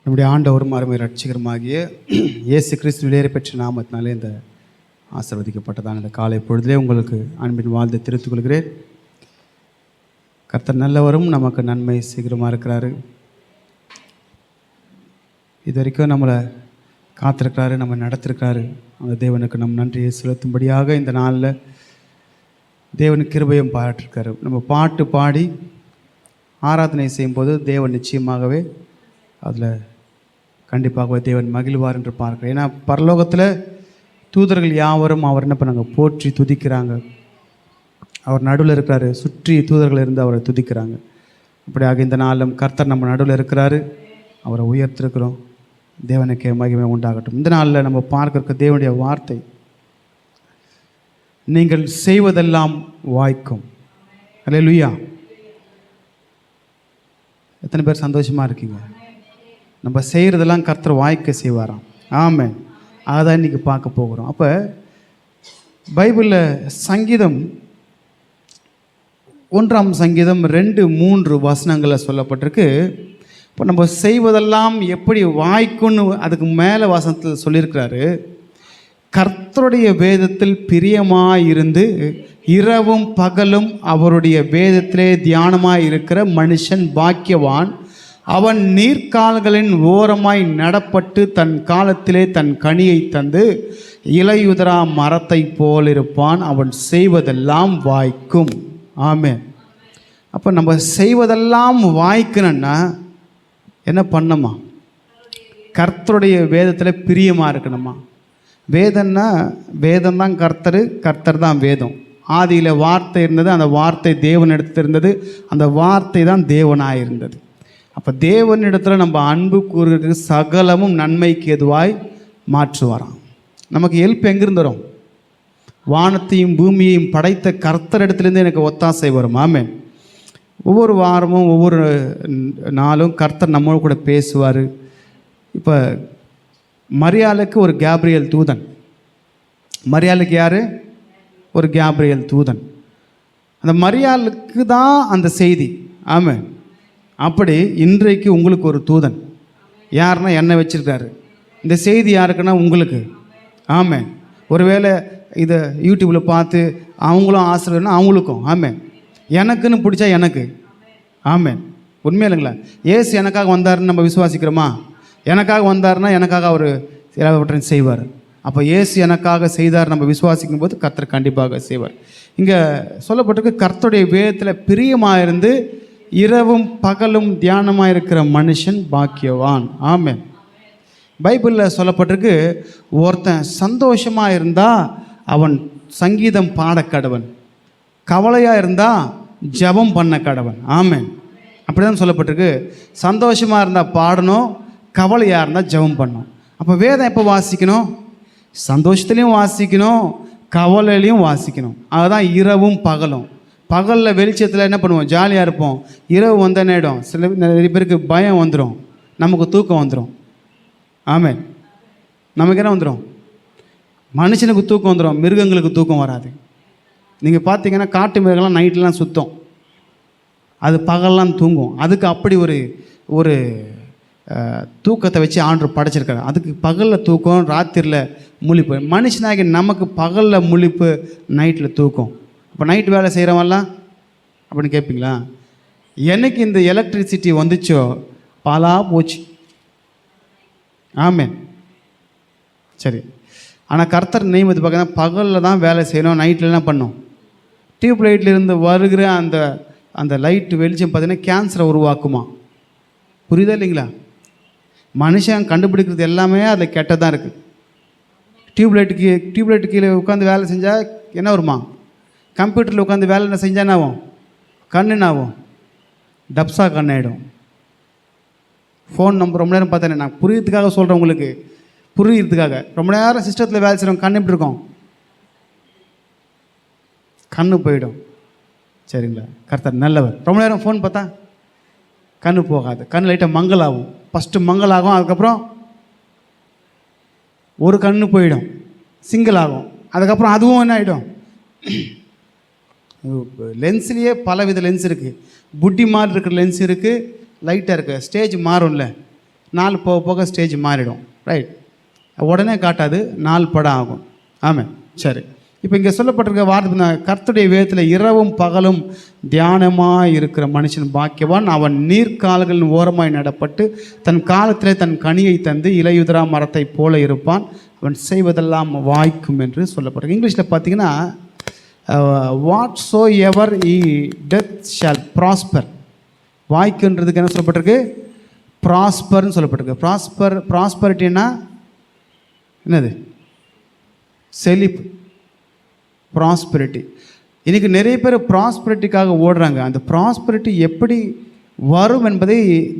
நம்முடைய ஆண்டவரும் அருமை ரட்சிகரமாகிய இயேசு கிறிஸ்து விலையேற பெற்ற நாமத்தினாலே இந்த ஆசீர்வதிக்கப்பட்டதான இந்த காலை பொழுதிலே உங்களுக்கு அன்பின் வாழ்ந்து தெரிவித்துக் கொள்கிறேன். கர்த்தர் நல்லவரும் நமக்கு நன்மை சீக்கிரமாக இருக்கிறாரு. இது வரைக்கும் நம்மளை காத்திருக்கிறாரு, நம்ம நடத்திருக்கிறாரு. அந்த தேவனுக்கு நம் நன்றியை செலுத்தும்படியாக இந்த நாளில் தேவனுக்கு கிருபையும் பாராட்டிருக்காரு. நம்ம பாட்டு பாடி ஆராதனை செய்யும்போது தேவன் நிச்சயமாகவே அதில் கண்டிப்பாகவே தேவன் மகிழ்வார் என்று பார்க்கிறேன். ஏன்னா பரலோகத்தில் தூதர்கள் யாவரும் அவர் என்ன பண்ணாங்க, போற்றி துதிக்கிறாங்க. அவர் நடுவில் இருக்கிறாரு, சுற்றி தூதர்கள் இருந்து அவரை துதிக்கிறாங்க. அப்படியாக இந்த நாளும் கர்த்தர் நம்ம நடுவில் இருக்கிறாரு, அவரை உயர்த்திருக்கிறோம். தேவனுக்கே மகிமை உண்டாகட்டும். இந்த நாளில் நம்ம பார்க்க தேவனுடைய வார்த்தை, நீங்கள் செய்வதெல்லாம் வாய்க்கும். அல்லேலூயா. எத்தனை பேர் சந்தோஷமாக இருக்கீங்க? நம்ம செய்கிறதெல்லாம் கர்த்தர் வாய்க்க செய்வாராம். ஆமென். அதான் இன்றைக்கி பார்க்க போகிறோம். அப்போ பைபிளில் சங்கீதம் 1 சங்கீதம் 2-3 வசனங்களில் சொல்லப்பட்டிருக்கு. இப்போ நம்ம செய்வதெல்லாம் எப்படி வாய்க்குன்னு அதுக்கு மேலே வசனத்தில் சொல்லியிருக்கிறாரு. கர்த்தருடைய வேதத்தில் பிரியமாயிருந்து இரவும் பகலும் அவருடைய வேதத்திலே தியானமாய் இருக்கிற மனுஷன் பாக்கியவான். அவன் நீர்க்கால்களின் ஓரமாய் நடப்பட்டு தன் காலத்திலே தன் கனியை தந்து இலையுதிரா மரத்தை போல் இருப்பான். அவன் செய்வதெல்லாம் வாய்க்கும். ஆமென். அப்போ நம்ம செய்வதெல்லாம் வாய்க்கணுன்னா என்ன பண்ணணுமா? கர்த்தருடைய வேதத்தில் பிரியமாக இருக்கணுமா? வேதம்னா வேதம் தான் கர்த்தர், கர்த்தர் தான் வேதம். ஆதியில் வார்த்தை இருந்தது, அந்த வார்த்தை தேவனிடத்தில் இருந்தது, அந்த வார்த்தை தான் தேவனாக இருந்தது. அப்போ தேவனிடத்தில் நம்ம அன்பு கூறுகிறதுக்கு சகலமும் நன்மைக்கு எதுவாய் மாற்றுவாராம். நமக்கு ஹெல்ப் எங்கிருந்து வரும்? வானத்தையும் பூமியையும் படைத்த கர்த்தரிடத்துலேருந்து எனக்கு ஒத்தாசை வரும். ஆமென். ஒவ்வொரு வாரமும் ஒவ்வொரு நாளும் கர்த்தர் நம்மளோட கூட பேசுவார். இப்போ மரியாளுக்கு ஒரு கேப்ரியல் தூதன். மரியாளுக்கு யார்? ஒரு கேப்ரியல் தூதன். அந்த மரியாளுக்கு தான் அந்த செய்தி. ஆமென். அப்படி இன்றைக்கு உங்களுக்கு ஒரு தூதன் யாருன்னா என்ன வச்சுருக்காரு. இந்த செய்தி யாருக்குன்னா உங்களுக்கு. ஆமென். ஒருவேளை இதை யூடியூப்பில் பார்த்து அவங்களும் ஆசிரியர்னா அவங்களுக்கும். ஆமென். எனக்குன்னு பிடிச்சா எனக்கு. ஆமென். உண்மை இல்லைங்களா? ஏசு எனக்காக வந்தாருன்னு நம்ம விசுவாசிக்கிறோமா? எனக்காக வந்தாருன்னா எனக்காக அவர் எல்லாவற்றையும் செய்வார். அப்போ ஏசு எனக்காக செய்தார் நம்ம விசுவாசிக்கும் போது கர்த்தர் கண்டிப்பாக செய்வார். இங்கே சொல்லப்பட்டிருக்கு, கர்த்தருடைய வேதத்தில் பிரியமாக இருந்து இரவும் பகலும் தியானமாக இருக்கிற மனுஷன் பாக்கியவான். ஆமென். பைபிளில் சொல்லப்பட்டிருக்கு, ஒருத்தன் சந்தோஷமாக இருந்தால் அவன் சங்கீதம் பாட கடவன், கவலையாக இருந்தால் ஜபம் பண்ண கடவன். ஆமென். அப்படி தான் சொல்லப்பட்டிருக்கு. சந்தோஷமாக இருந்தால் பாடணும், கவலையாக இருந்தால் ஜபம் பண்ணணும். அப்போ வேதம் எப்போ வாசிக்கணும்? சந்தோஷத்துலேயும் வாசிக்கணும், கவலையிலையும் வாசிக்கணும். அதுதான் இரவும் பகலும். பகலில் வெளிச்சத்தில் என்ன பண்ணுவோம்? ஜாலியாக இருப்போம். இரவு வந்த நேரம் நிறைய பேருக்கு பயம் வந்துடும், நமக்கு தூக்கம் வந்துடும். ஆமென். நமக்கு என்ன வந்துடும்? மனுஷனுக்கு தூக்கம் வந்துடும், மிருகங்களுக்கு தூக்கம் வராது. நீங்கள் பார்த்தீங்கன்னா காட்டு மிருகம்லாம் நைட்லாம் சுத்தம், அது பகல்லாம் தூங்கும். அதுக்கு அப்படி ஒரு தூக்கத்தை வச்சு ஆண்டவர் படைச்சிருக்காரு. அதுக்கு பகலில் தூக்கம், ராத்திரியில் முழிப்பு. மனுஷனாகி நமக்கு பகலில் முழிப்பு, நைட்டில் தூக்கம். இப்போ நைட் வேலை செய்கிறவன்லாம் அப்படின்னு கேட்பீங்களா? என்னைக்கு இந்த எலக்ட்ரிசிட்டி வந்துச்சோ பாலாக போச்சு. ஆமென். சரி. ஆனால் கர்த்தர் நியமித்து பார்த்தீங்கன்னா பகலில் தான் வேலை செய்யணும், நைட்டில் என்ன பண்ணணும்? டியூப் லைட்லேருந்து வருகிற அந்த லைட்டு வெளிச்சம் பார்த்தீங்கன்னா கேன்சரை உருவாக்குமா? புரியுதா இல்லைங்களா? மனுஷன் கண்டுபிடிக்கிறது எல்லாமே அதில் கெட்டதாக இருக்குது. டியூப் லைட்டு கீழே உட்காந்து வேலை செஞ்சால் என்ன வருமா? கம்ப்யூட்டரில் உட்காந்து வேலை என்ன செஞ்சால் என்ன ஆகும்? கண்ணு என்ன ஆகும்? டப்ஸா கண்ணாயிடும். ஃபோன் நம்பர் ரொம்ப நேரம் பார்த்தேன், நான் புரியறதுக்காக சொல்கிறேன், உங்களுக்கு புரியுறதுக்காக. ரொம்ப நேரம் சிஸ்டத்தில் வேலை செய்கிறோம், கண் எப்படி இருக்கும்? கண்ணு போயிடும். சரிங்களா? கர்த்தர் நல்லவர். ரொம்ப நேரம் ஃபோன் பார்த்தா கண்ணு போகாது, கண் லைட்டாக மங்கலாகும். ஃபஸ்ட்டு மங்கலாகும், அதுக்கப்புறம் ஒரு கண்ணு போயிடும், சிங்கிள் ஆகும். அதுக்கப்புறம் அதுவும் என்ன ஆகிடும்? லென்ஸ்லேயே பலவித லென்ஸ் இருக்குது. புட்டி மாதிரி இருக்கிற லென்ஸ் இருக்குது, லைட்டாக இருக்குது. ஸ்டேஜ் மாறும்ல. நாள் போக போக ஸ்டேஜ் மாறிடும். ரைட், உடனே காட்டாது, நாள் படம் ஆகும். ஆமாம். சரி, இப்போ இங்கே சொல்லப்பட்டிருக்க வார்த்தை, கர்த்தருடைய வேதத்தில் இரவும் பகலும் தியானமாக இருக்கிற மனுஷன் பாக்கியவான், அவன் நீர்க்கால்களின் ஓரமாய் நடப்பட்டு தன் காலத்திலே தன் கனியை தந்து இலையுதிரா மரத்தை போல இருப்பான், அவன் செய்வதெல்லாம் வாய்க்கும் என்று சொல்லப்பட்டிருக்கு. இங்கிலீஷில் பார்த்தீங்கன்னா whatsoever he doeth shall prosper. வாய்க்குன்றதுக்கு என்ன சொல்லப்பட்டிருக்கு? ப்ராஸ்பர்னு சொல்லப்பட்டிருக்கு. ப்ராஸ்பரிட்டின்னா என்னது? செழிப்பு, ப்ராஸ்பரிட்டி. இன்றைக்கி நிறைய பேர் ப்ராஸ்பரிட்டிக்காக ஓடுறாங்க. அந்த ப்ராஸ்பரிட்டி எப்படி வரும் என்பதை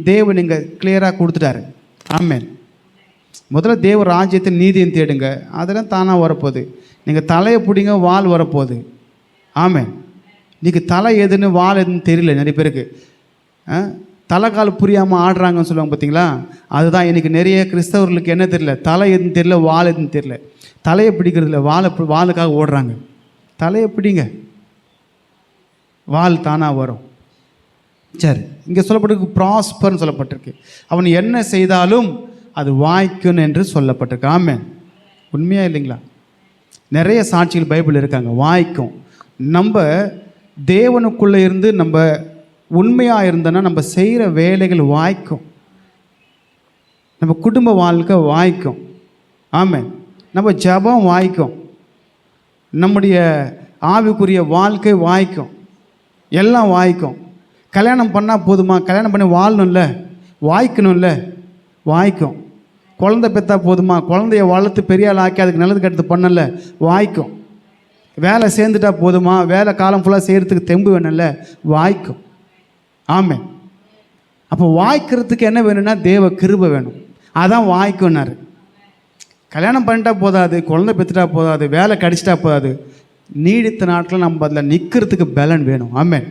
தேவன் இங்கே கிளியராக கொடுத்துட்டாரு. ஆமென். முதல்ல தேவ ராஜ்யத்தின் நீதியும் தேடுங்க, அதெல்லாம் தானாக வரப்போகுது. நீங்கள் தலையை பிடிங்க, வால் வரப்போகுது. ஆமென். இன்றைக்கி தலை எதுன்னு வால் எதுன்னு தெரியல நிறைய பேருக்கு. தலைக்கால் புரியாமல் ஆடுறாங்கன்னு சொல்லுவாங்க பார்த்தீங்களா? அதுதான் இன்றைக்கி நிறைய கிறிஸ்தவர்களுக்கு என்ன தெரியல, தலை எதுன்னு தெரியல, வால் எதுன்னு தெரியல. தலையை பிடிக்கிறதில்ல, வாளுக்காக ஓடுறாங்க. தலையை பிடிங்க, வால் தானாக வரும். சரி, இங்கே சொல்லப்பட்டிருக்கு ப்ராஸ்பர்னு சொல்லப்பட்டிருக்கு. அவன் என்ன செய்தாலும் அது வாய்க்கும் என்று சொல்லப்பட்டிருக்கு. ஆமென். உண்மையாக இல்லைங்களா? நிறைய சாட்சிகள் பைபிள் இருக்காங்க. வாய்க்கும். நம்ம தேவனுக்குள்ளே இருந்து நம்ம உண்மையாக இருந்தோன்னா நம்ம செய்கிற வேலைகள் வாய்க்கும், நம்ம குடும்ப வாழ்க்கை வாய்க்கும். ஆமென். நம்ம ஜெபம் வாய்க்கும், நம்முடைய ஆவிக்குரிய வாழ்க்கை வாய்க்கும், எல்லாம் வாய்க்கும். கல்யாணம் பண்ணால் போதுமா? கல்யாணம் பண்ணி வாழணும்ல, வாய்க்கணும்ல, வாய்க்கும். குழந்தை பெற்றா போதுமா? குழந்தைய வளர்த்து பெரிய ஆள் ஆக்கி அதுக்கு நல்லது கெட்டது பண்ணல, வாய்க்கும். வேலை சேர்ந்துட்டா போதுமா? வேலை காலம் ஃபுல்லாக செய்கிறதுக்கு தெம்பு வேணும்ல, வாய்க்கும். ஆமென். அப்போ வாய்க்கிறதுக்கு என்ன வேணும்னா தேவ கிருபை வேணும். அதான் வாய்க்கும்னாரு. கல்யாணம் பண்ணிட்டா போதாது, குழந்தை பெற்றுட்டா போதாது, வேலை கடிச்சிட்டா போதாது, நீடித்த நாட்கள் நம்ம அதில் நிற்கிறதுக்கு பலன் வேணும். ஆமென்.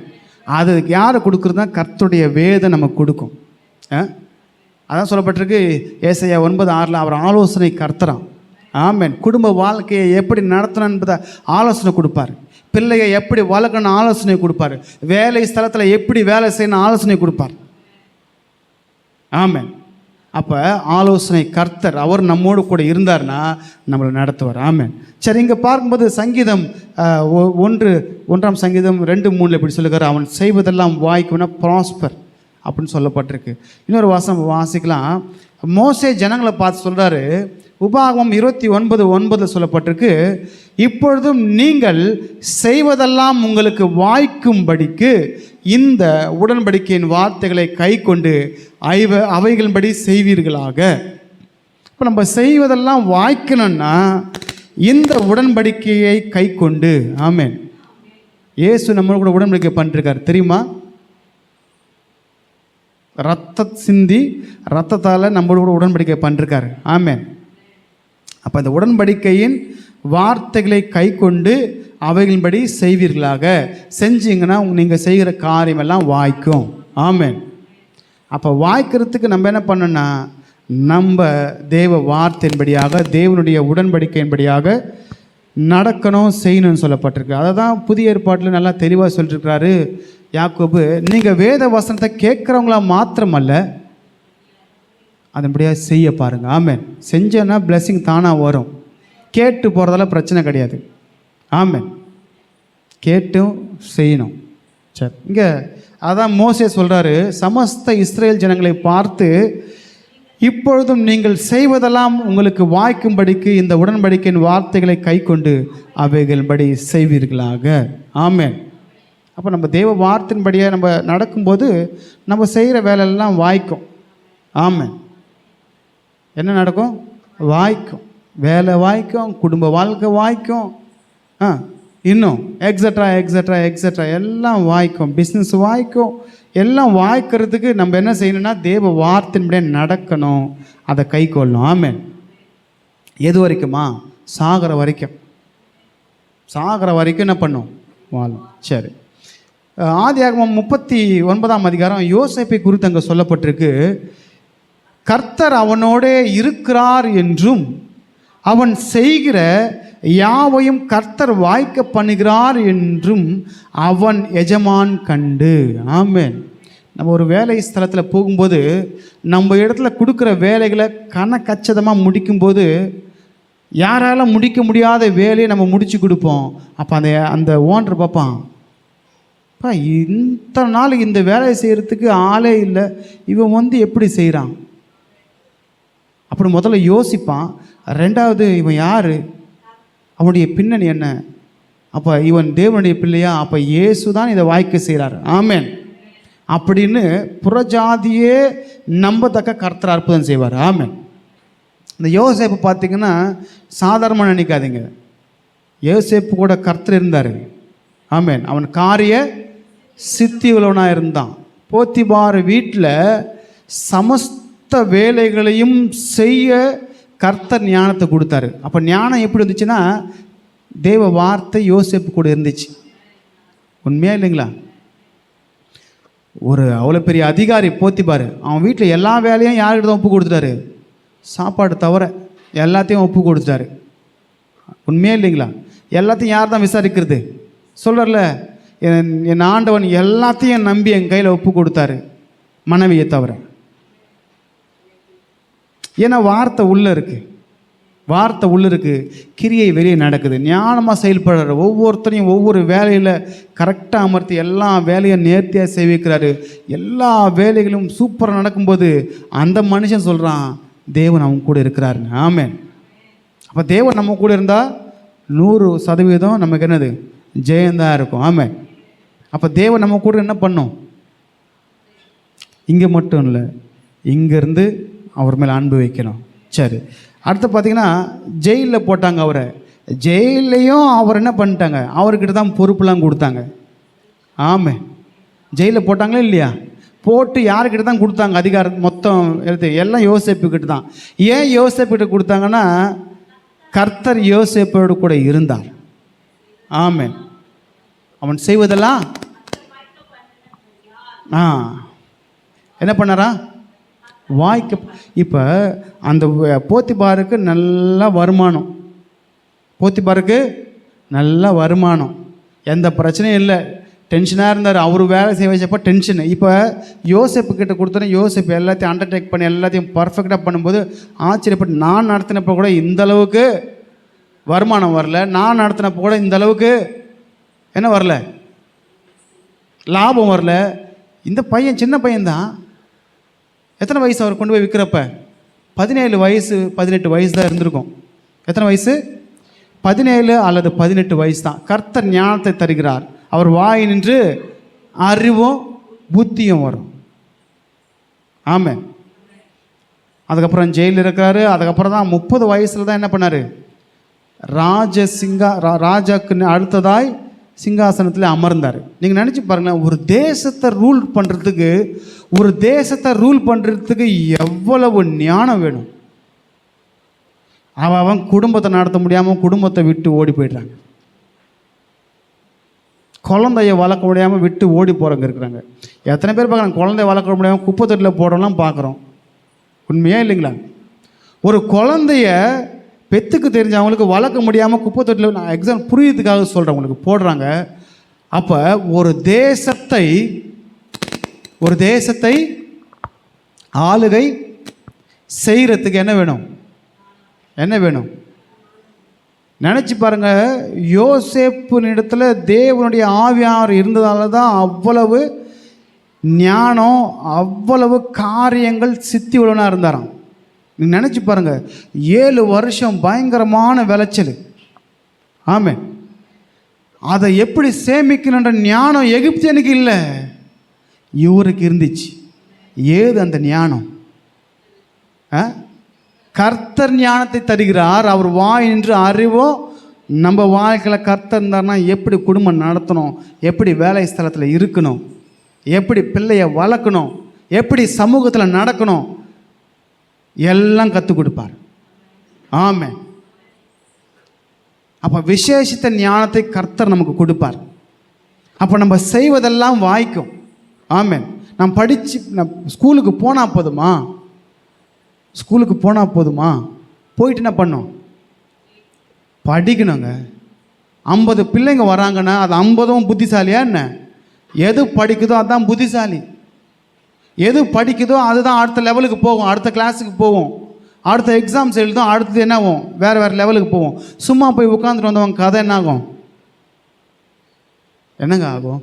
அது யாரை கொடுக்குறதுனா கர்த்தருடைய வேதம் நமக்கு கொடுக்கும். அதான் சொல்லப்பட்டிருக்கு ஏசாயா 9:6 அவர் ஆலோசனை கர்த்தராம். ஆமென். குடும்ப வாழ்க்கையை எப்படி நடத்தணும் என்பதை ஆலோசனை கொடுப்பார். பிள்ளையை எப்படி வளர்க்கணும் ஆலோசனை கொடுப்பார். வேலை ஸ்தலத்தில் எப்படி வேலை செய்யணும் ஆலோசனை கொடுப்பார். ஆமென். அப்போ ஆலோசனை கர்த்தர் அவர் நம்மோடு கூட இருந்தார்னா நம்மளை நடத்துவார். ஆமென். சரி, இங்கே பார்க்கும்போது சங்கீதம் 1 சங்கீதம் 2:3 எப்படி சொல்லுகிறார்? அவன் செய்வதெல்லாம் வாய்க்கும்னா ப்ராஸ்பர் அப்படின்னு சொல்லப்பட்டிருக்கு. இன்னொரு வாசிக்கலாம். மோசே ஜனங்களை பார்த்து சொல்கிறாரு, உபாகமம் 29:9 சொல்லப்பட்டிருக்கு, இப்பொழுதும் நீங்கள் செய்வதெல்லாம் உங்களுக்கு வாய்க்கும்படிக்கு இந்த உடன்படிக்கையின் வார்த்தைகளை கை கொண்டு அவைகளின்படி செய்வீர்களாக. இப்போ நம்ம செய்வதெல்லாம் வாய்க்கணும்னா இந்த உடன்படிக்கையை கை கொண்டு. ஆமென். இயேசு நம்ம கூட உடன்படிக்கை பண்ணிருக்காரு தெரியுமா? சிந்தி ரத்தத்தால் நம்மளோட கூட உடன்படிக்கை பண்ணிருக்காரு. ஆமென். அப்போ இந்த உடன்படிக்கையின் வார்த்தைகளை கை கொண்டு அவைகளின்படி செய்வீர்களாக. செஞ்சீங்கன்னா நீங்கள் செய்கிற காரியமெல்லாம் வாய்க்கும். ஆமென். அப்போ வாய்க்கிறதுக்கு நம்ம என்ன பண்ணோன்னா நம்ம தேவ வார்த்தையின்படியாக தேவனுடைய உடன்படிக்கையின்படியாக நடக்கணும், செய்யணும்னு சொல்லப்பட்டிருக்கு. அதை தான் புதிய ஏற்பாட்டில் நல்லா தெளிவாக சொல்லியிருக்கிறாரு யாக்கோபு. நீங்கள் வேத வசனத்தை கேட்குறவங்களா மாத்திரமல்ல, அதன்படியாக செய்ய பாருங்கள். ஆமென். செஞ்சோன்னா பிளெஸிங் தானாக வரும். கேட்டு போகிறதெல்லாம் பிரச்சனை கிடையாது. ஆமென். கேட்டும் செய்யணும். சரி, இங்கே அதான் மோசே சொல்கிறாரு, சமஸ்த இஸ்ரேல் ஜனங்களை பார்த்து, இப்பொழுதும் நீங்கள் செய்வதெல்லாம் உங்களுக்கு வாய்க்கும்படிக்கு இந்த உடன்படிக்கையின் வார்த்தைகளை கை கொண்டு அவைகளின்படி செய்வீர்களாக. ஆமென். அப்போ நம்ம தேவ வார்த்தையின்படியாக நம்ம நடக்கும்போது நம்ம செய்கிற வேலையெல்லாம் வாய்க்கும். ஆமென். என்ன நடக்கும்? வாய்க்கும். வேலை வாய்க்கும், குடும்ப வாழ்க்கை வாய்க்கும், இன்னும் எக்ஸட்ரா எக்ஸட்ரா எக்ஸட்ரா எல்லாம் வாய்க்கும். பிஸ்னஸ் வாய்க்கும். எல்லாம் வாய்க்கிறதுக்கு நம்ம என்ன செய்யணும்னா தேவ வார்த்தையின்படியே நடக்கணும், அதை கை கொள்ளணும். ஆமென். எது வரைக்குமா? சாகிற வரைக்கும். சாகிற வரைக்கும் என்ன பண்ணும்? வாழும். சரி, ஆதியாகமம் 39 யோசேப்பை குறித்து அங்கே சொல்லப்பட்டிருக்கு, கர்த்தர் அவனோடே இருக்கிறார் என்றும் அவன் செய்கிற யாவையும் கர்த்தர் வாய்க்க பண்ணுகிறார் என்றும் அவன் எஜமான் கண்டு. ஆமென். நம்ம ஒரு வேலை ஸ்தலத்தில் போகும்போது நம்ம இடத்துல கொடுக்குற வேலைகளை கச்சிதமாக முடிக்கும்போது யாரால முடிக்க முடியாத வேலையை நம்ம முடித்து கொடுப்போம். அப்போ அந்த ஓனர் பார்ப்பான், அப்பா இத்தனை நாள் இந்த வேலையை செய்கிறதுக்கு ஆளே இல்லை, இவன் எப்படி செய்கிறான் அப்படி முதல்ல யோசிப்பான். ரெண்டாவது, இவன் யார், அவனுடைய பின்னணி என்ன, அப்போ இவன் தேவனுடைய பிள்ளையா, அப்போ இயேசு தான் இதை வாய்க்க செய்கிறார், ஆமென் அப்படின்னு புறஜாதியே நம்பத்தக்க கர்த்தர் அற்புதம் செய்வார், ஆமென். இந்த யோசேப்பு பார்த்தீங்கன்னா சாதாரணமாக நினைக்காதீங்க. யோசேப்பு கூட கர்த்தர் இருந்தார், ஆமென். அவன் காரிய சித்தி உள்ளவனாக இருந்தான். போத்திபார் வீட்டில் சமஸ்த வேலைகளையும் செய்ய கர்த்தர் ஞானத்தை கொடுத்தாரு. அப்போ ஞானம் எப்படி இருந்துச்சுன்னா தேவ வார்த்தை யோசேப்பு கூட இருந்துச்சு. உண்மையா இல்லைங்களா? ஒரு அவ்வளோ பெரிய அதிகாரி போத்திபார், அவன் வீட்டில் எல்லா வேலையும் யார்கிட்ட தான் ஒப்பு கொடுத்துட்டாரு, சாப்பாடு தவிர எல்லாத்தையும் ஒப்பு கொடுத்துட்டாரு. உண்மையே இல்லைங்களா? எல்லாத்தையும் யார் தான் விசாரிக்கிறது? சொல்கிறல, என் ஆண்டவன் எல்லாத்தையும் நம்பி என் கையில் ஒப்பு கொடுத்தாரு, மனைவியை தவிர. ஏன்னா வார்த்தை உள்ளே இருக்குது, வார்த்தை உள்ளே இருக்குது, கிரியை வெளியே நடக்குது. ஞானமாக செயல்படுற ஒவ்வொருத்தரையும் ஒவ்வொரு வேலையில் கரெக்டாக அமர்த்தி எல்லா வேலையும் நேர்த்தியாக செய்விக்கிறாரு. எல்லா வேலைகளும் சூப்பராக நடக்கும்போது அந்த மனுஷன் சொல்கிறான், தேவன் அவங்க கூட இருக்கிறாருங்க, ஆமென். அப்போ தேவன் நம்ம கூட இருந்தால் 100% நமக்கு என்னது, ஜெயந்தாக இருக்கும், ஆமென். அப்போ தேவன் நம்ம கூட என்ன பண்ணும்? இங்கே மட்டும் இல்லை, இங்கேருந்து அவர் மேலே அன்பு வைக்கணும். சரி, அடுத்து பார்த்தீங்கன்னா ஜெயிலில் போட்டாங்க அவரை. ஜெயிலையும் அவர் என்ன பண்ணிட்டாங்க, அவர்கிட்ட தான் பொறுப்புலாம் கொடுத்தாங்க, ஆமாம். ஜெயிலில் போட்டாங்களா இல்லையா? போட்டு யாருக்கிட்ட தான் கொடுத்தாங்க அதிகாரம் மொத்தம் எழுத்து? எல்லாம் யோசேப்புக்கிட்ட தான். ஏன் யோசேப்புக்கிட்ட கொடுத்தாங்கன்னா கர்த்தர் யோசேப்போடு கூட இருந்தார், ஆமென். அவன் செய்வதெல்லாம் என்ன பண்ணாரா, வாய்க்க. இப்போ அந்த போத்திபாருக்கு நல்ல வருமானம், போத்திபாருக்கு நல்ல வருமானம், எந்த பிரச்சனையும் இல்லை, டென்ஷனாக இருந்தார். அவர் வேலை செய்ய வச்சப்போ டென்ஷனு. இப்போ யோசேப்பு கிட்ட கொடுத்தோன்னே யோசேப்பு எல்லாத்தையும் அண்டர்டேக் பண்ணி எல்லாத்தையும் பர்ஃபெக்டாக பண்ணும்போது ஆச்சரியப்பட்டு, நான் நடத்தினப்போ கூட இந்த அளவுக்கு வருமானம் வரல, நான் நடத்தினப்போ கூட இந்த அளவுக்கு என்ன வரல, லாபம் வரல. இந்த பையன் சின்ன பையன்தான், எத்தனை வயசு அவர் கொண்டு போய் விற்கிறப்ப? 17 வயசு 18 வயசு தான் இருந்திருக்கும். எத்தனை வயசு? 17 அல்லது 18 வயசு தான். கர்த்தர் ஞானத்தை தருகிறார், அவர் வாய் நின்று அறிவும் புத்தியும் வரும், ஆமென். அதுக்கப்புறம் ஜெயிலில் இருக்கிறாரு. அதுக்கப்புறம் தான் 30 வயசில் தான் என்ன பண்ணார், ராஜாக்கு அடுத்ததாய் சிங்காசனத்தில் அமர்ந்தார். நீங்கள் நினச்சி பாருங்களேன், ஒரு தேசத்தை ரூல் பண்ணுறதுக்கு எவ்வளவு ஞானம் வேணும். அவன் குடும்பத்தை நடத்த முடியாமல் குடும்பத்தை விட்டு ஓடி போயிடுறாங்க, குழந்தைய வளர்க்க முடியாமல் விட்டு ஓடி போகிறவங்க இருக்கிறாங்க. எத்தனை பேர் பார்க்குறாங்க, குழந்தைய வளர்க்க முடியாமல் குப்பை தொட்டியில் போடலாம் பார்க்குறோம், உண்மையா இல்லைங்களா? ஒரு குழந்தைய பெத்துக்கு தெரிஞ்சவங்களுக்கு வளர்க்க முடியாமல் குப்பை தொட்டில், நான் எக்ஸாம்பிள் புரியுறதுக்காக சொல்கிறேன் உங்களுக்கு, போடுறாங்க. அப்போ ஒரு தேசத்தை ஆளுகை செய்கிறதுக்கு என்ன வேணும்? நினச்சி பாருங்க, யோசேப்பினிடத்தில் தேவனுடைய ஆவியார் இருந்ததால தான் அவ்வளவு ஞானம், அவ்வளவு காரியங்கள் சித்தி உள்ளவனாக இருந்தாராம். நீங்கள் நினச்சி பாருங்கள், 7 வருஷம் பயங்கரமான விளைச்சல், ஆமென். அதை எப்படி சேமிக்கணுன்ற ஞானம் எகிப்தியனுக்கு இல்லை, இவருக்கு இருந்துச்சு. ஏது அந்த ஞானம்? கர்த்தர் ஞானத்தை தருகிறார், அவர் வாய் நின்று அறிவோம். நம்ம வாழ்க்கையில் கர்த்தர் இருந்தார்னா எப்படி குடும்பம் நடத்தணும், எப்படி வேலை ஸ்தலத்தில் இருக்கணும், எப்படி பிள்ளையை வளர்க்கணும், எப்படி சமூகத்தில் நடக்கணும், எல்லாம் கற்றுக் கொடுப்பார், ஆமென். அப்போ விசேஷித்த ஞானத்தை கர்த்தர் நமக்கு கொடுப்பார். அப்போ நம்ம செய்வதெல்லாம் வாய்க்கும், ஆமென். நான் ஸ்கூலுக்கு போனால் போதுமா? போயிட்டு என்ன பண்ணோம்? படிக்கணுங்க. 50 பிள்ளைங்க வராங்கன்னா அது 50ம் புத்திசாலியா என்ன? எது படிக்குதோ அதுதான் புத்திசாலி, எது படிக்குதோ அதுதான் அடுத்த லெவலுக்கு போகும், அடுத்த கிளாஸுக்கு போகும், அடுத்த எக்ஸாம்ஸ் எழுதும், அடுத்தது என்ன ஆகும், வேறு வேறு லெவலுக்கு போவோம். சும்மா போய் உட்காந்துட்டு வந்தவங்க கதை என்ன ஆகும்? என்னங்க ஆகும்?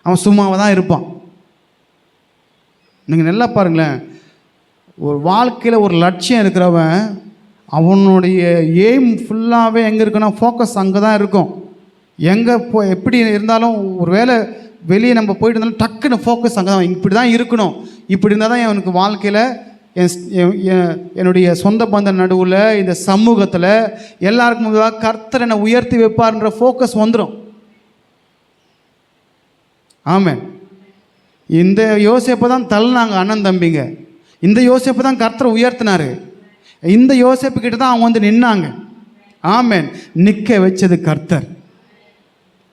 அவன் சும்மாவை தான் இருப்பான். நீங்கள் நல்லா பாருங்களேன், ஒரு வாழ்க்கையில் ஒரு லட்சியம் இருக்கிறவன் அவனுடைய எய்ம் ஃபுல்லாகவே எங்கே இருக்குன்னா ஃபோக்கஸ் அங்கே தான் இருக்கும். எங்கே எப்படி இருந்தாலும் ஒரு வேளை வெளியே நம்ம போயிட்டு இருந்தாலும் டக்குன்னு ஃபோக்கஸ் அங்கே தான், இப்படி தான் இருக்கணும், இப்படி இருந்தால் தான் எனக்கு வாழ்க்கையில் என்னுடைய சொந்த பந்த நடுவில் இந்த சமூகத்தில் எல்லாருக்கும் முன்னாடி கர்த்தர் என்னை உயர்த்தி வைப்பார்ன்ற ஃபோக்கஸ் வந்துடும். ஆமாம். இந்த யோசேப்பை தான் தள்ளினாங்க அண்ணன் தம்பிங்க. இந்த யோசேப்பை தான் கர்த்தரை உயர்த்தினார். இந்த யோசேப்பு கிட்ட தான் அவங்க வந்து நின்னாங்க. ஆமென். நிற்க வச்சது கர்த்தர்.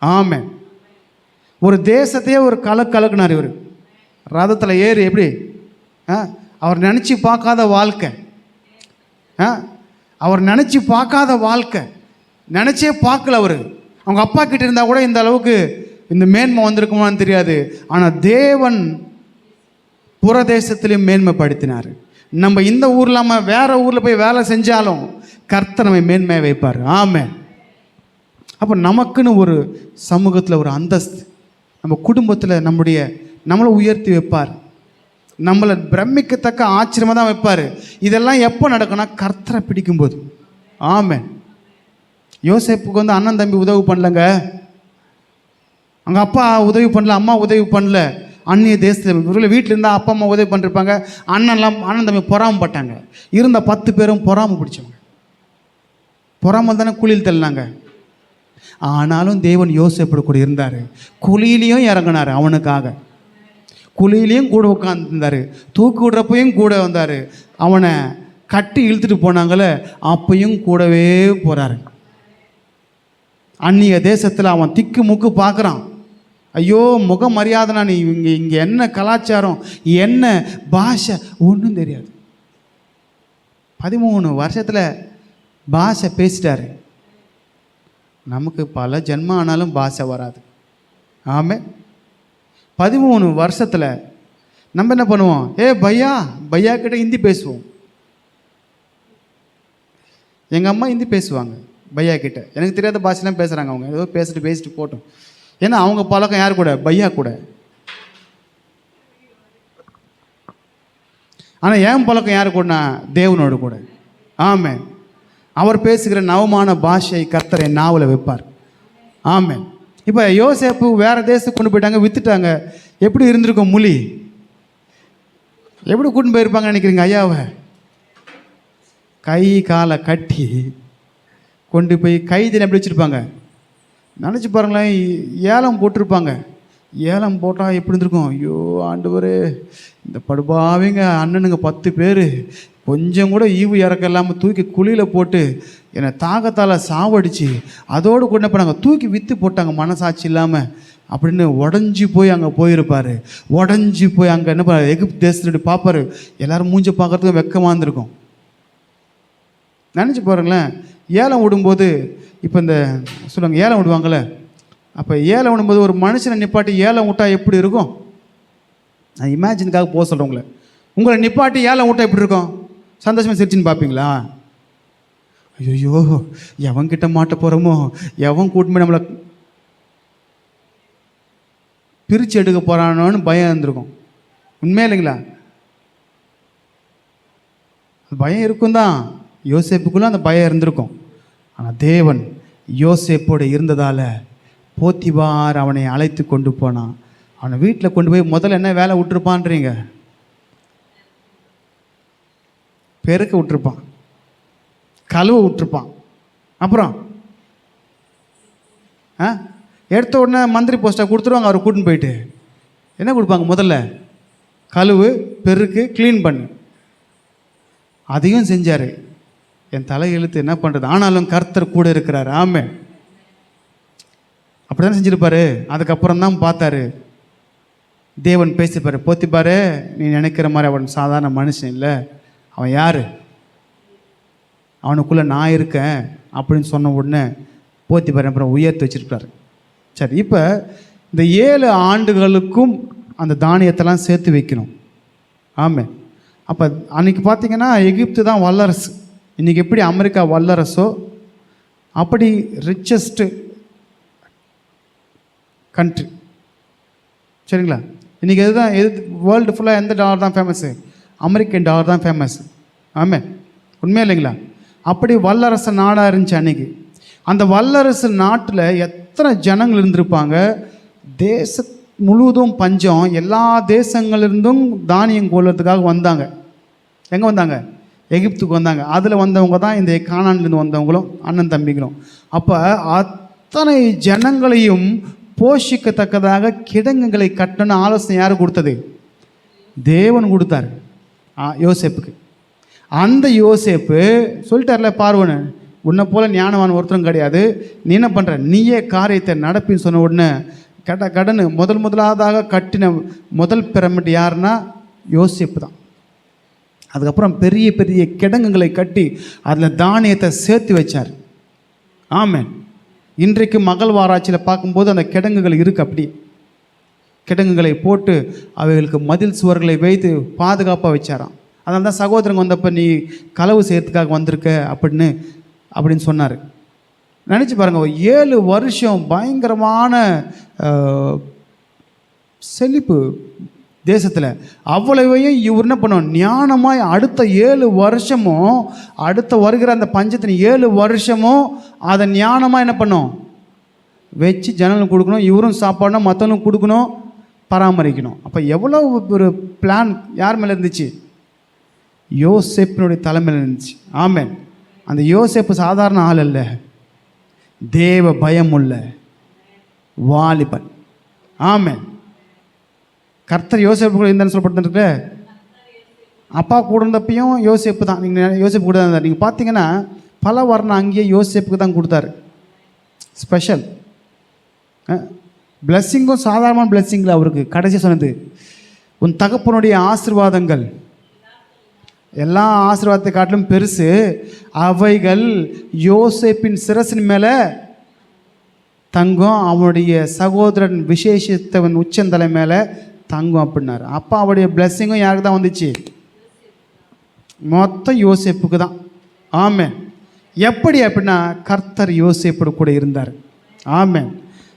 ஆமென். ஒரு தேசத்தையே ஒரு கலக்குனார் இவர். ரதத்தில் ஏறி எப்படி அவர் நினச்சி பார்க்காத வாழ்க்கை, அவர் நினச்சி பார்க்காத வாழ்க்கை, நினச்சே பார்க்கல அவர். அவங்க அப்பா கிட்ட இருந்தால் கூட இந்த அளவுக்கு இந்த மேன்மை வந்திருக்குமான்னு தெரியாது. ஆனால் தேவன் புறதேசத்திலையும் மேன்மைப்படுத்தினார். நம்ம இந்த ஊரில் நம்ம வேறு ஊரில் போய் வேலை செஞ்சாலும் கர்த்தர் நம்மை மேன்மையை வைப்பார். ஆமென். அப்போ நமக்குன்னு ஒரு சமூகத்தில் ஒரு அந்தஸ்து, நம்ம குடும்பத்தில் நம்மளை உயர்த்தி வைப்பார், நம்மளை பிரமிக்கத்தக்க ஆச்சரியமாக தான் வைப்பார். இதெல்லாம் எப்போ நடக்கும்னா கர்த்தரை பிடிக்கும்போது. ஆமென். யோசேப்புக்கு வந்து அண்ணன் தம்பி உதவி பண்ணலங்க, அவங்க அப்பா உதவி பண்ணல, அம்மா உதவி பண்ணல. அந்நிய தேசத்தில் வீட்டில் இருந்தால் அப்பா அம்மா உதவி பண்ணிருப்பாங்க. அண்ணன் தம்பி பொறாமப்பட்டாங்க. இருந்த 10 பேரும் பொறாம பிடிச்சவங்க. பொறாமல் தானே குழியில் தள்ளினாங்க. ஆனாலும் தேவன் யோசேப்பு கூட இருந்தார். குழியிலையும் இறங்கினார் அவனுக்காக. குழியிலையும் கூட உட்காந்துருந்தார். தூக்கி விடுறப்பையும் கூட வந்தார். அவனை கட்டி இழுத்துட்டு போனாங்களே அப்பையும் கூடவே போகிறாரு. அந்நிய தேசத்தில் அவன் திக்கு முக்கு பார்க்குறான். ஐயோ முக மரியாதைனா நீ இங்கே என்ன கலாச்சாரம், என்ன பாஷை ஒன்றும் தெரியாது. 13 வருஷத்தில் பாஷை பேசிட்டாரு. நமக்கு பல ஜென்மம் ஆனாலும் பாஷை வராது. ஆமே. 13 வருஷத்தில் நம்ம என்ன பண்ணுவோம்? பையா கிட்ட ஹிந்தி பேசுவோம். எங்கள் அம்மா ஹிந்தி பேசுவாங்க பையா கிட்ட. எனக்கு தெரியாத பாஷைலாம் பேசுகிறாங்க. அவங்க ஏதோ பேசிட்டு போட்டோம். ஏன்னா அவங்க பழக்கம் யார் கூட? பையா கூட. ஆனால் என் பழக்கம் யார் கூடனா? தேவனோடு கூட. ஆமென். அவர் பேசுகிற நவமான பாஷை கர்த்தரை நாவல வைப்பார். ஆமென். இப்போ யோசேப்பு வேறு தேசத்துக்கு கொண்டு போயிட்டாங்க, விற்றுட்டாங்க. எப்படி இருந்திருக்கும் மொழி? எப்படி கூட்டின்னு போயிருப்பாங்க நினைக்கிறீங்க ஐயாவை? கை காலை கட்டி கொண்டு போய் கைதில் எப்படி வச்சுருப்பாங்க நினச்சி பாருங்களேன். ஏலம் போட்டிருப்பாங்க. ஏலம் போட்டால் எப்படி இருந்திருக்கும்? ஐயோ ஆண்டவரே, இந்த படுபாவிங்க அண்ணனுங்க 10 பேர் கொஞ்சம் கூட ஈவு இறக்க இல்லாமல் தூக்கி குழியில் போட்டு என்னை தாகத்தால் சாவடிச்சு அதோடு கூட என்ன பண்ணாங்க, தூக்கி விற்று போட்டாங்க மனசாட்சி இல்லாமல் அப்படின்னு உடஞ்சி போய் அங்கே போயிருப்பார். உடஞ்சி போய் அங்கே என்ன பண்ண எகிப்து தேசத்துட்டு பார்ப்பார். எல்லோரும் மூஞ்ச பார்க்குறதுக்கு வெக்கமாக இருந்திருக்கும். நினச்சி பாருங்களேன். ஏலம் விடும்போது இப்போ இந்த சொல்லுவாங்க ஏலம் விடுவாங்கள்ல, அப்போ ஏலம் விடும்போது ஒரு மனுஷனை நிப்பாட்டி ஏலம் விட்டால் எப்படி இருக்கும்? நான் இமேஜினுக்காக போக சொல்கிறேன். உங்களை நிப்பாட்டி ஏலம் விட்டால் எப்படி இருக்கும்? சந்தோஷமாக சிரிச்சின்னு பார்ப்பீங்களா? ஐயோ எவன்கிட்ட மாட்ட போகிறோமோ, எவன் கூட்டுமே நம்மளை பிரித்து எடுக்க போகிறானோன்னு பயம் இருந்திருக்கும். உண்மையே இல்லைங்களா? பயம் இருக்கும் தான். யோசேப்புக்குள்ள அந்த பயம் இருந்திருக்கும். ஆனால் தேவன் யோசேப்போடு இருந்ததால் போத்திபார் அவனை அழைத்து கொண்டு போனான். அவனை வீட்டில் கொண்டு போய் முதல்ல என்ன வேலை விட்டுருப்பான்றீங்க? பெருக்க விட்டுருப்பான், கழுவ விட்டுருப்பான். அப்புறம் எடுத்த உடனே மந்திரி போஸ்ட்டை கொடுத்துருவாங்க. அவர் கூட்டின்னு போயிட்டு என்ன கொடுப்பாங்க? முதல்ல கழுவு, பெருக்கு, க்ளீன் பண்ணு. அதையும் செஞ்சார். என் தலை எழுத்து என்ன பண்ணுறது? ஆனாலும் கர்த்தர் கூட இருக்கிறார். ஆமென். அப்படி தானே செஞ்சுருப்பாரு. அதுக்கப்புறம் தான் பார்த்தாரு, தேவன் பேசிப்பார். போத்திபாரு, நீ நினைக்கிற மாதிரி அவன் சாதாரண மனுஷன் இல்லை. அவன் யார்? அவனுக்குள்ளே நான் இருக்கேன் அப்படின்னு சொன்ன உடனே போத்திபார் அப்புறம் உயர்த்தி வச்சிருக்காரு. சரி, இப்போ இந்த 7 ஆண்டுகளுக்கும் அந்த தானியத்தெல்லாம் சேர்த்து வைக்கணும். ஆமாம். அப்போ அன்றைக்கி பார்த்திங்கன்னா எகிப்து தான் வல்லரசு. இன்றைக்கி எப்படி அமெரிக்கா வல்லரசோ அப்படி ரிச்சஸ்ட்டு கண்ட்ரி. சரிங்களா? இன்றைக்கி எது வேர்ல்டு ஃபுல்லாக எந்த டாலர் தான் ஃபேமஸ்ஸு? அமெரிக்கன் டாலர் தான் ஃபேமஸ். ஆமாம், உண்மையா இல்லைங்களா? அப்படி வல்லரசு நாடாக இருந்துச்சு அன்றைக்கி. அந்த வல்லரசு நாட்டில் எத்தனை ஜனங்கள் இருந்திருப்பாங்க. தேச முழுவதும் பஞ்சம். எல்லா தேசங்களிலிருந்தும் தானியம் கொள்வதுக்காக வந்தாங்க. எங்கே வந்தாங்க? எகிப்துக்கு வந்தாங்க. அதில் வந்தவங்க தான் இந்த கானான்லேருந்து வந்தவங்களும் அண்ணன் தம்பிகளும். அப்போ அத்தனை ஜனங்களையும் போஷிக்கத்தக்கதாக கிடங்குகளை கட்டணும்னு ஆலோசனை யார் கொடுத்தது? தேவன் கொடுத்தார் யோசேப்புக்கு. அந்த யோசேப்பு சொல்லிட்டார்ல, பார்வனு உன்னை போல ஞானவான் ஒருத்தரும் கிடையாது, நீ என்ன பண்ணுற, நீயே காரியத்தை நடப்பின்னு சொன்ன உடனே கடனு முதலாவதாக கட்டின முதல் பிரமிட் யாருன்னா யோசேப்பு தான். அதுக்கப்புறம் பெரிய பெரிய கிடங்குகளை கட்டி அதில் தானியத்தை சேர்த்து வச்சார். ஆமென். இன்றைக்கு மகள்வாராய்ச்சியில் பார்க்கும்போது அந்த கிடங்குகள் இருக்குது. அப்படி கிடங்குகளை போட்டு அவைகளுக்கு மதில் சுவர்களை வைத்து பாதுகாப்பாக வச்சாராம். அதனால தான் சகோதரங்க வந்தப்போ நீ களவு செய்யறதுக்காக வந்திருக்க அப்படின்னு சொன்னார். நினச்சி பாருங்கள், 7 வருஷம் பயங்கரமான செழிப்பு தேசத்தில். அவ்வளவையும் இவர் என்ன பண்ணுவோம், ஞானமாய் அடுத்த 7 வருஷமும், அடுத்த வருகிற அந்த பஞ்சத்தின் 7 வருஷமும் அதை ஞானமாக என்ன பண்ணோம், வச்சு ஜனங்களுக்கு கொடுக்கணும். இவரும் சாப்பாடுனா மற்றவங்களும் கொடுக்கணும், பராமரிக்கணும். அப்போ எவ்வளோ ஒரு பிளான் யார் மேலே இருந்துச்சு? யோசேப்பினுடைய தலைமையில் இருந்துச்சு. ஆமென். அந்த யோசேப்பு சாதாரண ஆள் அல்ல, தேவ பயம் உள்ள வாலிபன். ஆமென். கர்த்தர் யோசேப்பு கூட இருந்தான்னு சொல்லப்பட்டிருக்கு. அப்பா கூட இருந்தப்பையும் யோசேப்பு தான். நீங்கள் யோசேப்பு கூட தான் இருந்தார். நீங்கள் பார்த்தீங்கன்னா பல வர்ணம் அங்கேயே யோசேப்புக்கு தான் கொடுத்தாரு. ஸ்பெஷல் பிளஸ்ஸிங்கும் சாதாரணமான பிளஸ்ஸிங்கில் அவருக்கு கடைசி சொன்னது, உன் தகப்பனுடைய ஆசீர்வாதங்கள் எல்லா ஆசீர்வாதத்தை காட்டிலும் பெருசு, அவைகள் யோசேப்பின் சிரசின் மேலே தங்கும், அவனுடைய சகோதரன் விசேஷத்தவன் உச்சந்தலை மேலே தங்கும் அப்படின்னாரு. அப்போ அவருடைய பிளஸ்ஸிங்கும் யாருக்கு தான் வந்துச்சு? மொத்தம் யோசேப்புக்கு தான். ஆமென். எப்படி அப்படின்னா கர்த்தர் யோசேப்போடு கூட இருந்தார். ஆமென்.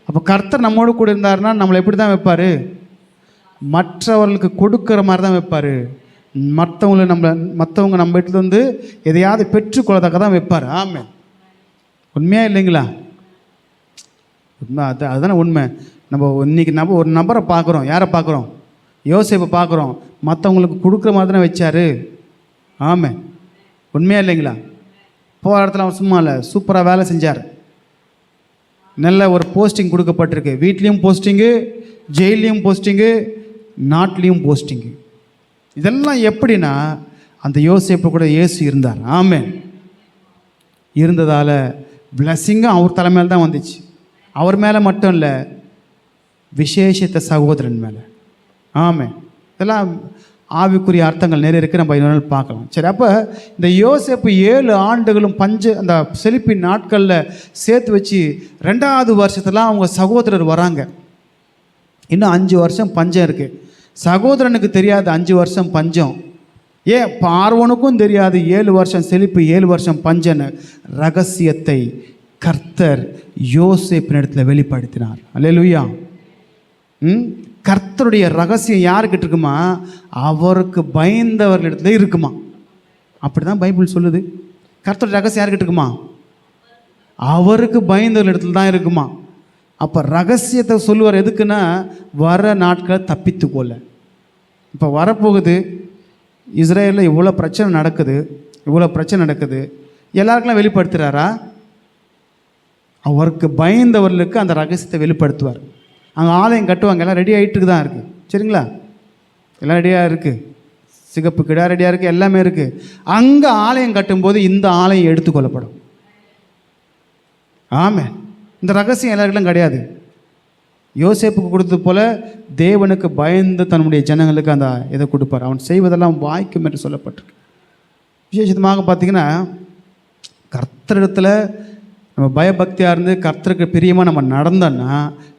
அப்போ கர்த்தர் நம்மோடு கூட இருந்தாருன்னா நம்மளை எப்படி தான் வைப்பார்? மற்றவர்களுக்கு கொடுக்குற மாதிரி தான் வைப்பார். மற்றவங்க நம்ம வீட்டில் வந்து எதையாவது பெற்றுக்கொள்ளத்தக்க தான் வைப்பார். ஆமென். உண்மையா இல்லைங்களா? உண்மை. அதுதானே உண்மை. நம்ம ஒரு நபரை பார்க்குறோம். யாரை பார்க்குறோம்? யோசேப்பை பார்க்குறோம். மற்றவங்களுக்கு கொடுக்குற மாதிரி தானே வச்சார். ஆமென். உண்மையா இல்லைங்களா? போகிற இடத்துல அவன் சும்மா இல்லை, சூப்பராக வேலை செஞ்சார். நல்ல ஒரு போஸ்டிங் கொடுக்கப்பட்டிருக்கு. வீட்லேயும் போஸ்டிங்கு, ஜெயிலையும் போஸ்டிங்கு, நாட்டிலையும் போஸ்டிங்கு. இதெல்லாம் எப்படின்னா அந்த யோசேப்பு கூட இயேசு இருந்தார். ஆமென். இருந்ததால் பிளஸ்ஸிங்கும் அவர் தலைமையில் தான் வந்துச்சு. அவர் மேலே மட்டும் இல்லை, விசேஷித்த சகோதரன் மேலே. ஆமென். இதெல்லாம் ஆவிக்குரிய அர்த்தங்கள் நிறைய இருக்குது, நம்ம இன்னொரு நாள் பார்க்கலாம். சரி, அப்போ இந்த யோசேப்பு 7 ஆண்டுகளும் அந்த செழிப்பின் நாட்களில் சேர்த்து வச்சு 2வது வருஷத்துலாம் அவங்க சகோதரர் வராங்க. இன்னும் 5 வருஷம் பஞ்சம் இருக்குது. சகோதரனுக்கு தெரியாது 5 வருஷம் பஞ்சம். பார்வோனுக்கும் தெரியாது 7 வருஷம் செழிப்பு 7 வருஷம் பஞ்சன்னு. ரகசியத்தை கர்த்தர் யோசேப்பின் இடத்துல வெளிப்படுத்தினார். அல்லேலூயா. கர்த்தருடைய ரகசியம் யாருக்கிட்ட இருக்குமா? அவருக்கு பயந்தவர்களிடத்துல இருக்குமா. அப்படி தான் பைபிள் சொல்லுது. கர்த்தருடைய ரகசியம் யாருக்கிட்ட இருக்குமா? அவருக்கு பயந்தவர்களிடத்துல தான் இருக்குமா. அப்போ ரகசியத்தை சொல்லுவார். எதுக்குன்னா வர நாட்களை தப்பித்துக்கொள்ள. இப்போ வரப்போகுது, இஸ்ரேலில் இவ்வளோ பிரச்சனை நடக்குது, எல்லாருக்கெல்லாம் வெளிப்படுத்துகிறாரா? அவருக்கு பயந்தவர்களுக்கு அந்த ரகசியத்தை வெளிப்படுத்துவார். அங்கே ஆலயம் கட்டுவாங்க, எல்லாம் ரெடி ஆகிட்டு தான் இருக்குது. சரிங்களா? எல்லாம் ரெடியாக இருக்குது, சிகப்பு கிடா ரெடியாக இருக்குது, எல்லாமே இருக்குது. அங்கே ஆலயம் கட்டும்போது இந்த ஆலயம் எடுத்துக்கொள்ளப்படும். ஆமென். இந்த ரகசியம் எல்லாருக்கெல்லாம் கிடையாது. யோசேப்புக்கு கொடுத்தது போல தேவனுக்கு பயந்து தன்னுடைய ஜனங்களுக்கு அந்த இதை கொடுப்பார். அவன் செய்வதெல்லாம் வாய்க்கும் என்று சொல்லப்பட்டிருக்கு. விசேஷமாக பார்த்திங்கன்னா கர்த்தரிடத்தில் நம்ம பயபக்தியாக இருந்து கர்த்தருக்கு பிரியமாக நம்ம நடந்தோன்னா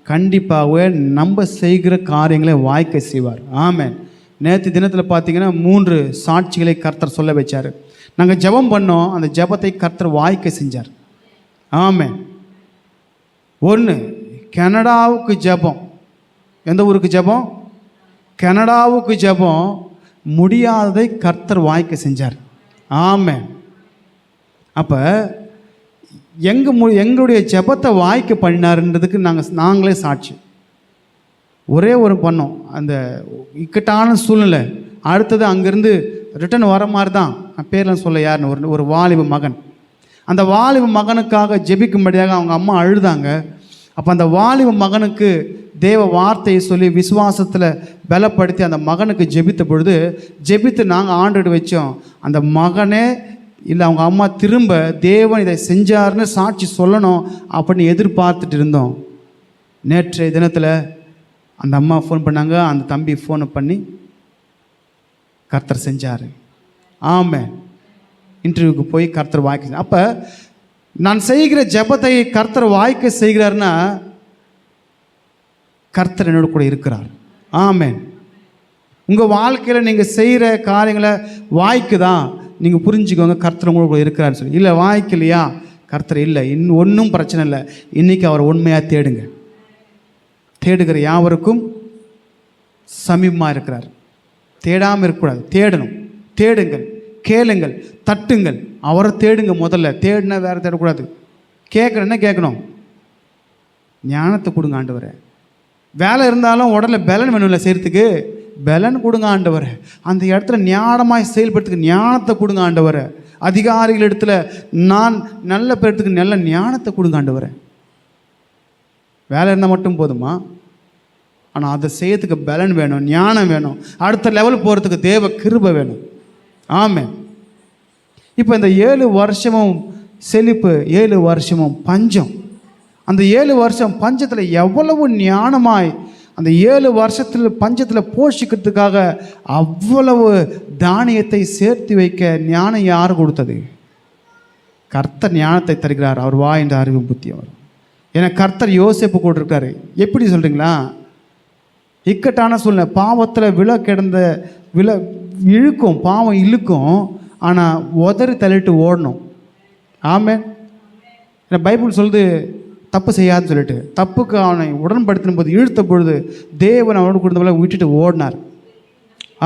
கண்டிப்பாகவே நம்ம செய்கிற காரியங்களை வாய்க்க செய்வார். ஆமென். நேற்று தினத்தில் பார்த்தீங்கன்னா 3 சாட்சிகளை கர்த்தர் சொல்ல வச்சார். நாங்கள் ஜெபம் பண்ணோம், அந்த ஜெபத்தை கர்த்தர் வாய்க்க செஞ்சார். ஆமென். 1, கனடாவுக்கு ஜெபம். எந்த ஊருக்கு ஜெபம்? கனடாவுக்கு ஜெபம். முடியாததை கர்த்தர் வாய்க்க செஞ்சார். ஆமென். அப்போ எங்களுடைய ஜெபத்தை வாய்க்க பண்ணினாருன்றதுக்கு நாங்களே சாட்சி. ஒரே ஒரு பண்ணோம், அந்த இக்கட்டான சூழ்நிலை. அடுத்தது அங்கேருந்து ரிட்டர்ன் வர மாதிரி தான், பேர்லாம் சொல்ல யாருன்னு, ஒரு வாலிப மகன். அந்த வாலிப மகனுக்காக ஜெபிக்கும்படியாக அவங்க அம்மா அழுதாங்க. அப்போ அந்த வாலிப மகனுக்கு தேவ வார்த்தையை சொல்லி விசுவாசத்தில் பலப்படுத்தி அந்த மகனுக்கு ஜெபித்த பொழுது, ஜெபித்து நாங்கள் ஆண்டுட்டு வச்சோம். அந்த மகனே இல்லை அவங்க அம்மா திரும்ப தேவன் இதை செஞ்சார்னு சாட்சி சொல்லணும் அப்படின்னு எதிர்பார்த்துட்டு இருந்தோம். நேற்றைய தினத்தில் அந்த அம்மா ஃபோன் பண்ணாங்க, அந்த தம்பி ஃபோனை பண்ணி கர்த்தர் செஞ்சார். ஆமென். இன்டர்வியூக்கு போய் கர்த்தர் வாய்க்க. அப்போ நான் செய்கிற ஜெபத்தை கர்த்தர் வாய்க்க செய்கிறார்னா கர்த்தர் என்னோட கூட இருக்கிறார். ஆமென். உங்கள் வாழ்க்கையில் நீங்கள் செய்கிற காரியங்களை வாய்க்குதான், நீங்கள் புரிஞ்சுக்கோங்க, கர்த்தர் உங்களோட கூட இருக்கிறான்னு சொல்லி. இல்லை வாய்க்கலையா, கர்த்தர் இல்லை, இன்னும் ஒன்றும் பிரச்சனை இல்லை. இன்றைக்கி அவர் உண்மையாக தேடுங்க. தேடுகிற யாவருக்கும் சமீபமாக இருக்கிறார். தேடாமல் இருக்கக்கூடாது, தேடணும். தேடுங்கள், கேளுங்கள், தட்டுங்கள், அவரை தேடுங்க. முதல்ல தேடினா வேறு தேடக்கூடாது. கேட்கணுன்னா கேட்கணும். ஞானத்தை கொடுங்க ஆண்டவரே. வேலை இருந்தாலும் உடனே பலன் வேணும்ல செய்கிறதுக்கு, பலன் கொடுங்க ஆண்டவரே. அந்த இடத்துல ஞானமாய் செயல்படுறதுக்கு ஞானத்தை கொடுங்க ஆண்டவரே. அதிகாரிகள் இடத்துல நான் நல்ல பேர்த்துக்கு நல்ல ஞானத்தை கொடுங்க ஆண்டவரே. வேலை இருந்தால் மட்டும் போதுமா? ஆனால் அதை செய்யறதுக்கு பலன் வேணும், ஞானம் வேணும், அடுத்த லெவல் போகிறதுக்கு தேவ கிருபை வேணும். ஆமென். இப்போ இந்த 7 வருஷமும் செழிப்பு, 7 வருஷமும் பஞ்சம். அந்த 7 வருஷம் பஞ்சத்தில் எவ்வளவு ஞானமாய் அந்த 7 வருஷத்தில் பஞ்சத்தில் போஷிக்கிறதுக்காக அவ்வளவு தானியத்தை சேர்த்து வைக்க ஞானம் யார் கொடுத்தது? கர்த்தர் ஞானத்தை தருகிறார். அவர் வா என்ற அறிவு புத்தி வரும். ஏன்னா கர்த்தர் யோசேப்பு கொடுத்துருக்காரு. எப்படி சொல்கிறீங்களா? இக்கட்டான சூழ்நிலை, பாவத்தில் இழுக்கும், பாவம் இழுக்கும், ஆனால் உதறி தள்ளிட்டு ஓடணும். ஆமென். ஏன்னா பைபிள் சொல்லுது தப்பு செய்யாதுன்னு சொல்லிட்டு. தப்புக்கு அவனை உடன்படுத்தின போது இழுத்த பொழுது தேவன் அவனோடு கொடுத்த விட்டுட்டு ஓடினார்.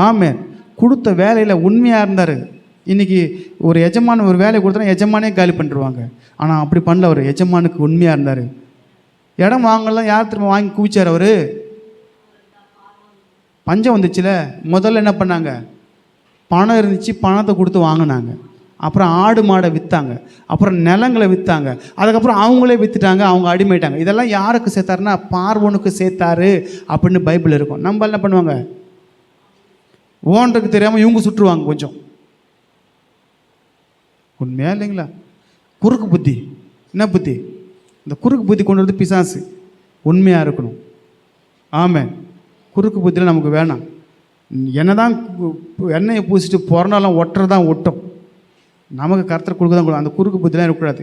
ஆமென். கொடுத்த வேலையில் உண்மையாக இருந்தார். இன்றைக்கி ஒரு எஜமான ஒரு வேலையை கொடுத்தா எஜமானே காலி பண்ணிடுவாங்க. ஆனால் அப்படி பண்ணல. அவர் எஜமானுக்கு உண்மையாக இருந்தார். இடம் வாங்கலாம், யார் திரும்ப வாங்கி குவிச்சார்? அவர் பஞ்சம் வந்துச்சுல, முதல்ல என்ன பண்ணாங்க? பணம் இருந்துச்சு, பணத்தை கொடுத்து வாங்கினாங்க. அப்புறம் ஆடு மாடை விற்றாங்க, அப்புறம் நிலங்களை விற்றாங்க, அதுக்கப்புறம் அவங்களே விற்றுட்டாங்க, அவங்க அடிமைட்டாங்க. இதெல்லாம் யாருக்கு சேர்த்தாருன்னா பார்வோனுக்கு சேர்த்தாரு அப்படின்னு பைபிள் இருக்கும். நம்ம என்ன பண்ணுவாங்க? ஓனருக்கு தெரியாமல் இவங்க சுற்றுவாங்க கொஞ்சம். உண்மையா இல்லைங்களா? குறுக்கு புத்தி. என்ன புத்தி? இந்த குறுக்கு புத்தி கொண்டு வந்து பிசாசு. உண்மையாக இருக்கணும். ஆமென். குறுக்கு புத்தியில் நமக்கு வேணாம். என்னதான் எண்ணெயை பூசிட்டு பிறந்தாலும் ஒட்டுறதான் ஒட்டும். நமக்கு கர்த்தர் கொடுக்க தான் கொடு. அந்த குறுக்கு புத்திலாம் இருக்கக்கூடாது.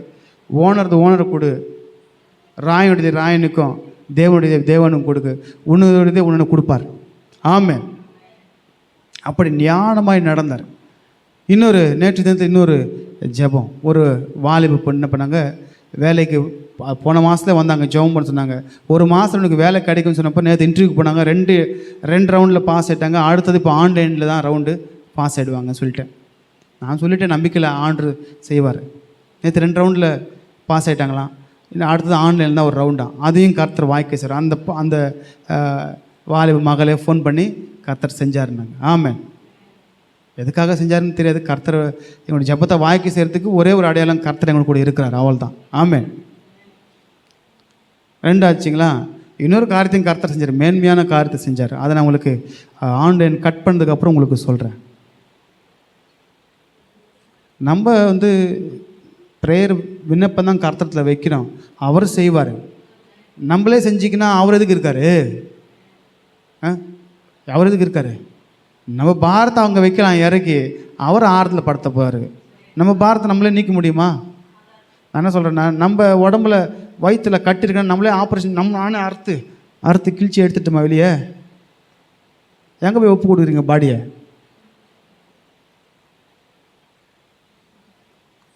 ஓனரை கொடு, ராயனுடைய ராயனுக்கும் தேவனுடைய தேவனுக்கும் கொடுக்கு, உன்னுடையதே உன்னை கொடுப்பார். ஆமென். அப்படி ஞானமாய் நடந்தார். நேற்று தினத்தில் இன்னொரு ஜெபம். ஒரு வாலிப பொண்ணு பண்ணாங்க, வேலைக்கு போன மாதத்தில் வந்தாங்க, ஜெபம் பண்ண சொன்னாங்க. 1 மாதம் எனக்கு வேலை கிடைக்கும்னு சொன்னப்போ நேற்று இன்டர்வியூக்கு போனாங்க. 2 ரவுண்டில் பாஸ் ஆகிட்டாங்க. அடுத்தது இப்போ ஆன்லைனில் தான் ரவுண்டு பாஸ் ஆகிடுவாங்க சொல்லிட்டேன். நான் சொல்லிட்டேன், நம்பிக்கையில் ஆண்டு செய்வார். நேற்று 2 ரவுண்டில் பாஸ் ஆகிட்டாங்களாம். இல்லை அடுத்தது ஆன்லைனில் தான் ஒரு ரவுண்டாக. அதையும் கர்த்தர் வாய்க்க சார். அந்த வாலிப மகளே ஃபோன் பண்ணி கர்த்தர் செஞ்சாருன்னாங்க. ஆமென். எதுக்காக செஞ்சாருன்னு தெரியாது. கர்த்தர் எங்களுடைய ஜெபத்தை வாய்க்கு செய்கிறதுக்கு ஒரே ஒரு அடையாளம், கர்த்தர் எங்களுக்கு கூட இருக்கிறார், அவள் தான். ஆமென். 2 ஆச்சுங்களா? இன்னொரு காரியத்தையும் கர்த்தர் செஞ்சார், மேன்மையான காரியத்தை செஞ்சார். அதை நான் உங்களுக்கு ஆன்லைன் கட் பண்ணதுக்கப்புறம் உங்களுக்கு சொல்கிறேன். நம்ம ப்ரேயர் விண்ணப்பம் தான் கர்த்தரத்தில் வைக்கிறோம், அவர் செய்வார். நம்மளே செஞ்சிக்கினா அவர் எதுக்கு இருக்கார்? அவர் எதுக்கு இருக்கார்? நம்ம பாரத்தை அவங்க வைக்கலாம் இறக்கி, அவர் ஆறுதல் படுத்த போவார். நம்ம பாரத்தை நம்மளே நீக்க முடியுமா? நான் என்ன சொல்கிறேன்னா, நம்ம உடம்புல வயிற்றில் கட்டிருக்கேன்னு நம்மளே ஆப்ரேஷன் நானே அறுத்து அறுத்து கிழிச்சி எடுத்துட்டோமா வெளியே? எங்கே போய் ஒப்பு கொடுக்குறீங்க பாடியை?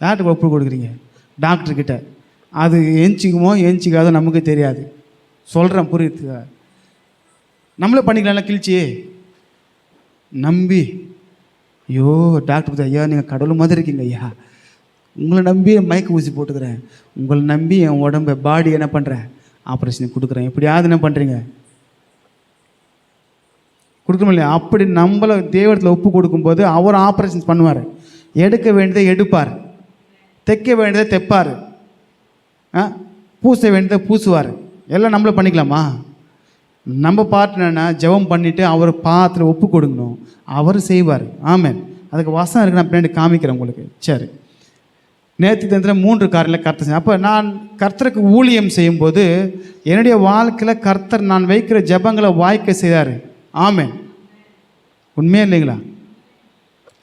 யார்கிட்ட ஒப்பு கொடுக்குறீங்க? டாக்டர்கிட்ட. அது ஏஞ்சிக்குமோ ஏஞ்சிக்காதோ நமக்கு தெரியாது. சொல்கிறேன் புரியுது. நம்மளே பண்ணிக்கலாம்ல கிழிச்சி நம்பி. ஐயோ டாக்டர் ஐயா நீங்கள் கடவுள் மாதிரி இருக்கீங்க ஐயா, உங்களை நம்பி மயக்க ஊசி போட்டுக்கிறேன், உங்களை நம்பி என் உடம்பை பாடி என்ன பண்ணுறேன் ஆப்ரேஷன் கொடுக்குறேன், எப்படியாவது என்ன பண்ணுறீங்க கொடுக்கணும் இல்லையா? அப்படி நம்மளை தேவத்தில் ஒப்பு கொடுக்கும்போது அவர் ஆப்ரேஷன் பண்ணுவார். எடுக்க வேண்டியதை எடுப்பார், தைக்க வேண்டியதை தைப்பார், பூச வேண்டியதை பூசுவார். எல்லாம் நம்மளை பண்ணிக்கலாமா? நம்ம பார்ட்னர்னா ஜெபம் பண்ணிவிட்டு அவர் பாத்திரம் ஒப்பு கொடுக்கணும், அவர் செய்வார். ஆமென். அதுக்கு வசனம் இருக்குது, நான் பின்னாடி காமிக்கிறேன் உங்களுக்கு. சரி, நேற்று தினத்தில் 3 காரியங்களை கர்த்தர் செய்ய. அப்போ நான் கர்த்தருக்கு ஊழியம் செய்யும்போது என்னுடைய வாழ்க்கையில் கர்த்தர் நான் வைக்கிற ஜெபங்களை வாய்க்க செய்தார். ஆமென். உண்மையே இல்லைங்களா?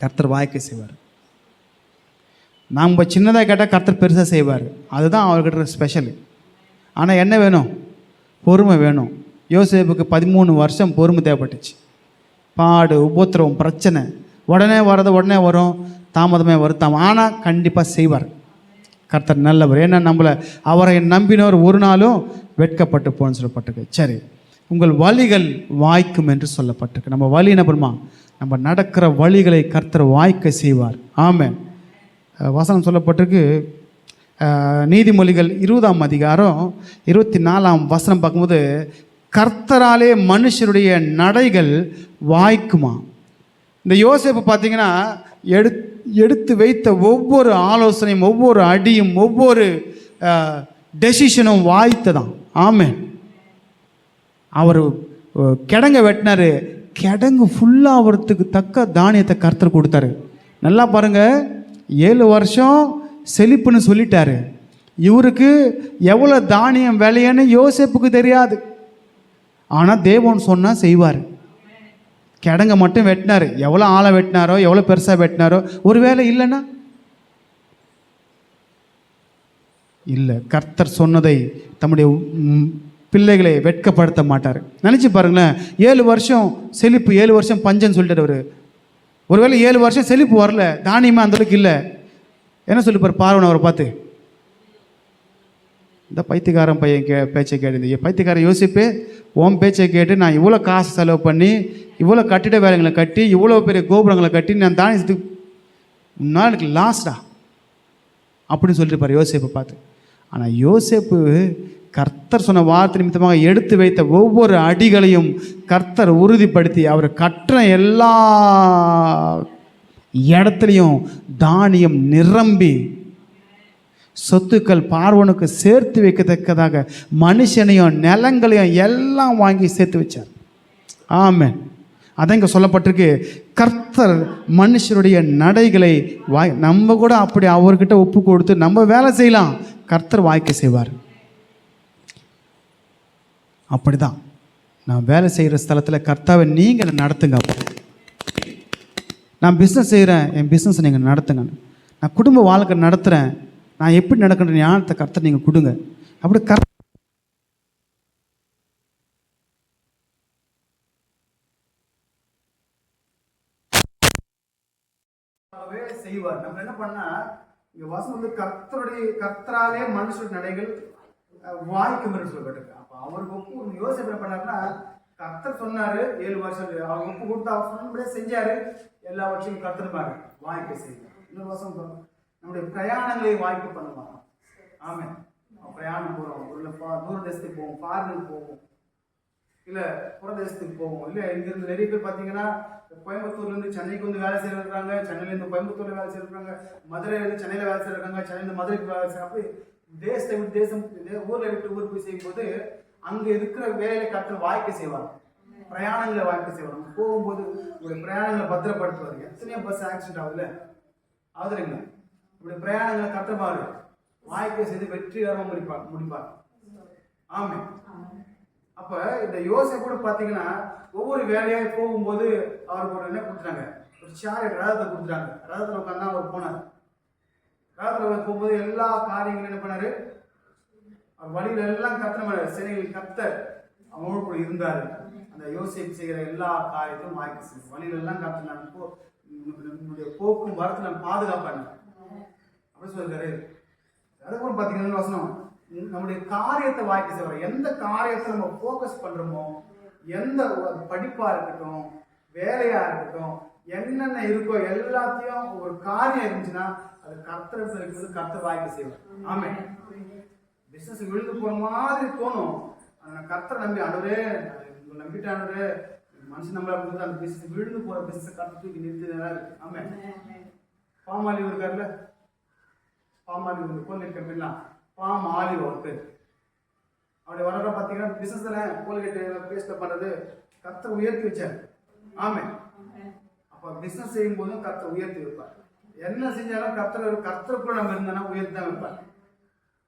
கர்த்தர் வாய்க்க செய்வார். நம்ம சின்னதாக கேட்டால் கர்த்தர் பெருசாக செய்வார். அதுதான் அவர்கிட்ட ஸ்பெஷல். ஆனால் என்ன வேணும்? பொறுமை வேணும். யோசேப்புக்கு 13 வருஷம் பொறுமை தேவைப்பட்டுச்சு. பாடு, உபத்திரவம், பிரச்சனை உடனே வர்றது உடனே வரும், தாமதமே வருத்தாம். ஆனால் கண்டிப்பாக செய்வார். கர்த்தர் நல்லவர். ஏன்னா நம்மளை அவரை நம்பினவர் ஒரு நாளும் வெட்கப்பட்டு போன்னு சொல்லப்பட்டிருக்கு. சரி, உங்கள் வழிகள் வாய்க்கும் என்று சொல்லப்பட்டிருக்கு. நம்ம வழி என்ன பண்ணுமா? நம்ம நடக்கிற வழிகளை கர்த்தர் வாய்க்க செய்வார். ஆமென். வசனம் சொல்லப்பட்டிருக்கு. நீதிமொழிகள் 20ஆம் அதிகாரம் 24ஆம் வசனம் பார்க்கும்போது, கர்த்தராலே மனுஷருடைய நடைகள் வாய்க்குமா. இந்த யோசேப்பு பார்த்தீங்கன்னா எடுத்து வைத்த ஒவ்வொரு ஆலோசனையும், ஒவ்வொரு அடியும், ஒவ்வொரு டெசிஷனும் வாய்த்ததான். ஆமென். அவர் கிடங்க வெட்டினார், கிடங்கு ஃபுல்லாக ஆகிறதுக்கு தக்க தானியத்தை கர்த்தர் கொடுத்தாரு. நல்லா பாருங்கள், 7 வருஷம் செழிப்புன்னு சொல்லிட்டாரு. இவருக்கு எவ்வளோ தானியம் விளையன்னு யோசேப்புக்கு தெரியாது. ஆனால் தேவன் சொன்னால் செய்வார். கிடங்க மட்டும் வெட்டினார். எவ்வளோ ஆழை வெட்டினாரோ, எவ்வளோ பெருசாக வெட்டினாரோ, ஒரு வேலை இல்லைன்னா இல்லை. கர்த்தர் சொன்னதை தம்முடைய பிள்ளைகளை வெட்கப்படுத்த மாட்டார். நினச்சி பாருங்களேன், 7 வருஷம் செழிப்பு, 7 வருஷம் பஞ்சன்னு சொல்லிட்டார் அவர். ஒருவேளை 7 வருஷம் செழிப்பு வரல, தானியமே அந்தளவுக்கு இல்லை, என்ன சொல்லிப்பார் பார்வன் அவரை பார்த்து? இந்த பைத்தியக்காரன் பையன் பேச்சை கேட்டு, பைத்தியக்காரன் யோசிப்பே, உன் பேச்சை கேட்டு நான் இவ்வளோ காசு செலவு பண்ணி, இவ்வளோ கட்டிட வேலைங்களை கட்டி, இவ்வளோ பெரிய கோபுரங்களை கட்டி நான் தானியத்துக்கு முன்னால் எனக்கு லாஸ்டா அப்படின்னு சொல்லியிருப்பார் யோசேப்பை பார்த்து. ஆனால் யோசேப்பு கர்த்தர் சொன்ன வார்த்தை நிமித்தமாக எடுத்து வைத்த ஒவ்வொரு அடிகளையும் கர்த்தர் உறுதிப்படுத்தி அவர் கற்ற எல்லா இடத்துலையும் தானியம் நிரம்பி சொத்துக்கள் பார்வனுக்கு சேர்த்து வைக்கத்தக்கதாக மனுஷனையும் நிலங்களையும் எல்லாம் வாங்கி சேர்த்து வச்சார். ஆமென். அதான் இங்கே சொல்லப்பட்டிருக்கு, கர்த்தர் மனுஷருடைய நடைகளை நம்ம கூட அப்படி அவர்கிட்ட ஒப்பு கொடுத்து நம்ம வேலை செய்யலாம், கர்த்தர் வாய்க்க செய்வார். அப்படிதான் நான் வேலை செய்கிற ஸ்தலத்தில் கர்த்தாவை நீங்கள் நடத்துங்க. நான் பிஸ்னஸ் செய்கிறேன், என் பிஸ்னஸை நீங்கள் நடத்துங்க. நான் குடும்ப வாழ்க்கை நடத்துகிறேன், நான் எப்படி நடக்கின்ற ஞானத்தை கர்த்தர் நீங்கள் கொடுங்க. அப்படி செய்வார். நம்ம என்ன பண்ணா, இங்க வாசம் வந்து கர்த்தராலே மனுஷருடைய நடைகள் வாய்க்கும் என்று சொல்லப்பட்டிருக்கு. அப்ப அவருக்கு ஒப்பு யோசனை பண்ணாருன்னா, கர்த்தர் சொன்னாரு 7 வருஷம், அவங்க ஒப்பு கொடுத்து அவர் சொன்னபடியே செஞ்சாரு. எல்லா வருஷமும் கர்த்தருமாரு வாய்க்க செய்வார். இன்னொரு வருஷம் நம்முடைய பிரயாணங்களை வாய்ப்பு பண்ணுவாங்க. ஆமே, பிரயாணம் போறோம், உள்ள தூர தேசத்துக்கு போவோம், ஃபாரினுக்கு போவோம், இல்லை புறதேசத்துக்கு போவோம். இல்லை இங்கிருந்து நிறைய பேர் பார்த்தீங்கன்னா கோயம்புத்தூர்லேருந்து சென்னைக்கு வந்து வேலை செய்யறாங்க, சென்னையிலேருந்து கோயம்புத்தூர்ல வேலை செய்யறாங்க, மதுரையிலேருந்து சென்னையில் வேலை செய்யறாங்க, சென்னையிலேருந்து மதுரைக்கு வேலை செய்யறாங்க. அப்படி தேசத்தை விட்டு தேசம், ஊர்ல விட்டு ஊர் போய் செய்யும் போது அங்கே இருக்கிற வேலையை கர்த்தர் வாய்க்க செய்வாங்க, பிரயாணங்களை வாய்க்க செய்வாங்க. போகும்போது உங்களுடைய பிரயாணங்களை பத்திரப்படுத்துவாங்க. எத்தனையோ பஸ் ஆக்சிடென்ட் ஆகுதுல்ல, ஆகுதுங்களா? இப்படி பிரயாணங்களை கர்த்தர் வாய்க்க செய்து வெற்றிகரமாக முடிப்பாங்க. ஆமே. அப்ப இந்த யோசேப்பு கூட பாத்தீங்கன்னா ஒவ்வொரு வேலையாக போகும்போது அவருக்கு ஒரு என்ன கொடுத்துட்டாங்க, ஒரு சேர் ரதத்தை கொடுத்துட்டாங்க. ரதத்துல உட்காந்து அவர் போனார். ரதத்துல போகும்போது எல்லா காரியங்களும் என்ன பண்ணாரு, அவர் வழியில எல்லாம் கத்தன சேனைகள் கத்த அவனோடு கூட இருந்தார். அந்த யோசேப்பு செய்கிற எல்லா காரியத்தையும் வாய்க்கு செய்யும். வழியிலெல்லாம் காத்து நான் என்னுடைய போக்கும் வரத்து நான் பாதுகாப்பேன் அப்படின்னு சொல்லிருக்காரு. அதுக்கப்புறம் பார்த்தீங்கன்னா வசனம், நம்முடைய காரியத்தை வாய்க்கு செய்வார். எந்த காரியத்தை நம்ம ஃபோக்கஸ் பண்ணுறோமோ, எந்த படிப்பாக இருக்கட்டும், வேலையாக இருக்கட்டும், என்னென்ன இருக்கோ எல்லாத்தையும் ஒரு காரியம் இருந்துச்சுன்னா அது கர்த்தர் இருக்கும்போது கர்த்தர் வாய்க்கு செய்வார். ஆமென். பிஸ்னஸ் விழுந்து போகிற மாதிரி தோணும். ஆனால் கர்த்தரை நம்பி ஆண்டவரே நம்பிட்டானவரே மனுஷன் நம்மளா இருக்கும்போது அந்த பிஸ்னஸ் விழுந்து போகிற பிஸ்னஸ் கர்த்தர் தூக்கி நிறுத்திதான் இருக்கு. ஆமென். பாமாலி இருக்காருல்ல, பாமாலி ஒரு கோல்கேட் கம்பெனிலாம் பாம் ஆலிவ் அவர் பேர். அப்படி வர பார்த்தீங்கன்னா பிஸ்னஸ்ல கோல்கேட் பேஸ்ட் பண்ணுறது கர்த்தர் உயர்த்தி வச்சார். ஆமென். அப்போ பிஸ்னஸ் செய்யும் போதும் கர்த்தர் உயர்த்தி வைப்பார். என்ன செஞ்சாலும் கர்த்தருக்குள்ள நம்ம இருந்தோம்னா உயர்த்தி தான் வைப்பார்.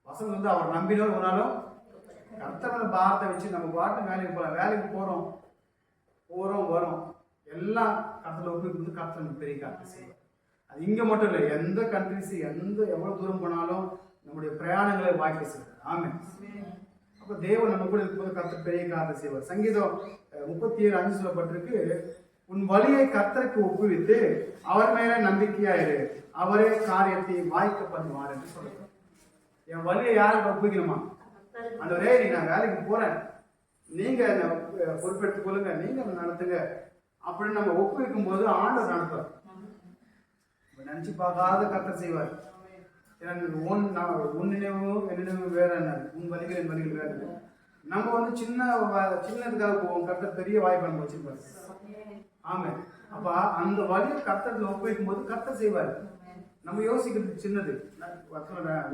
வசனம் வந்து அவர் நம்பினோர் ஒரு நாளும் கர்த்தரோட பாரத்தை வச்சு நம்ம பாட்டு வேலைக்கு போகலாம். வேலைக்கு போகிறோம் வரோம் எல்லாம் கர்த்தரை ஒப்புக்கு கர்த்தர் பெரிய காரியத்தை செய்வார். அது இங்கே மட்டும் இல்லை, எந்த கண்ட்ரிஸ் எவ்வளோ தூரம் போனாலும் நம்முடைய பிரயாணங்களை வாய்க்க செய்வார். ஆமென். அப்போ தேவன் நம்ம கூட இருக்கும்போது கர்த்தர் பெரிய காரியத்தை செய்வார். சங்கீதம் 37:5 சொல்லப்பட்டிருக்கு, உன் வழியை கர்த்தருக்கு ஒப்புவித்து அவர் மேல நம்பிக்கையாயிரு, அவரே காரியத்தை வாய்க்க பண்ணுவார் என்று சொல்லுவார். என் வழியை யாருக்கு ஒப்புக்கணுமா? ஆண்டவரே நான் வேலைக்கு போறேன், நீங்க பொறுப்பெடுத்துக் கொள்ளுங்க, நீங்க நடத்துங்க அப்படின்னு நம்ம ஒப்புவிக்கும் போது ஆண்டவர் நடத்துவார். நினைச்சு பார்க்காத கர்த்தர் செய்வார். உன் நினைவும் என் நினைவு வேற, உன் வழிகள் என் வழிகள் வேற. நம்ம வந்து சின்னதுக்காக போவோம், கர்த்தர் பெரிய வாய்ப்பு நம்ம வச்சிருப்பாரு. ஆமாம். அப்ப அந்த வழியை கர்த்தர் ஒப்புவிக்கும் போது கர்த்தர் செய்வார். நம்ம யோசிக்கிறது சின்னது,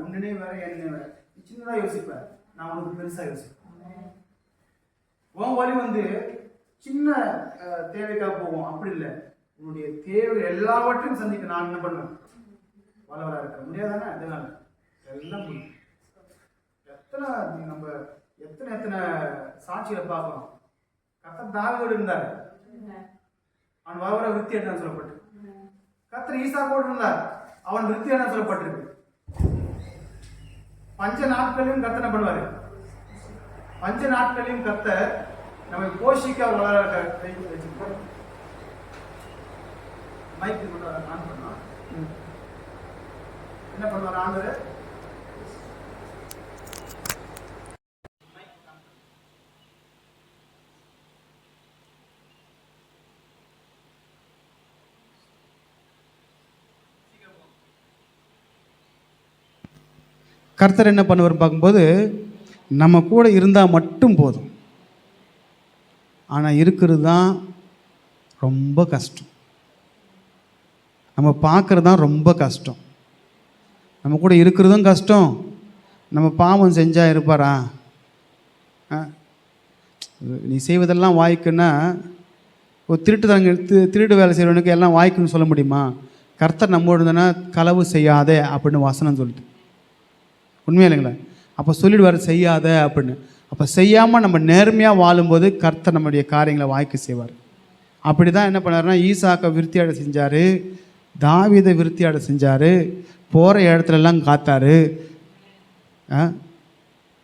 உன் நினைவு வேற என் நினைவு வேற, சின்னதா யோசிப்பார், நான் உனக்கு பெருசா யோசிப்பேன். உன் வழி வந்து சின்ன தேவைக்காக போவோம், அப்படி இல்லை. உன்னுடைய தேவை எல்லாவற்றையும் சந்திக்க நான் என்ன பண்ணுவேன், வளவரா இருக்க முடியாதானே? அதனால எல்லாம் எத்தனை சாட்சிகளை பார்க்கலாம். கர்த்தர் தாவீதோடு இருந்தார், அவன் வளவர விருத்தி என்ன சொல்லப்பட்டு. கர்த்தர் ஈசாக்கோடு இருந்தார், அவன் விருத்தி என்ன சொல்லப்பட்டிருக்கு. பஞ்ச நாட்களையும் கர்த்தர் என்ன பண்ணுவாரு, பஞ்ச நாட்களையும் கர்த்தர் நம்மை போஷிக்க வளர வச்சிருப்பார். மைக்கு ஆன் பண்ணா என்ன பண்ணுவார் ஆண்டவர், கர்த்தர் என்ன பண்ணுவார் பார்க்கும்போது, நம்ம கூட இருந்தால் மட்டும் போதும். ஆனால் இருக்கிறது தான் ரொம்ப கஷ்டம், நம்ம பார்க்குறது தான் ரொம்ப கஷ்டம். நம்ம கூட இருக்கிறதும் கஷ்டம். நம்ம பாவம் செஞ்சால் இருப்பாரா? நீ செய்வதெல்லாம் வாய்க்குன்னா, ஒரு திருட்டு வேலை செய்கிறவனுக்கு எல்லாம் வாய்க்குன்னு சொல்ல முடியுமா? கர்த்தர் நம்மோடு இருந்தனா களவு செய்யாதே அப்படின்னு வசனம் சொல்லிட்டு, உண்மையா இல்லைங்களா? அப்போ சொல்லிடுவார் செய்யாத அப்படின்னு. அப்போ செய்யாமல் நம்ம நேர்மையாக வாழும்போது கர்த்தர் நம்முடைய காரியங்களை வாய்க்கு செய்வார். அப்படி தான் என்ன பண்ணாருன்னா, ஈசாக்கை விருத்தியாட செஞ்சார், தாவீதை விருத்தியாட செஞ்சார், போகிற இடத்துலலாம் காத்தார்.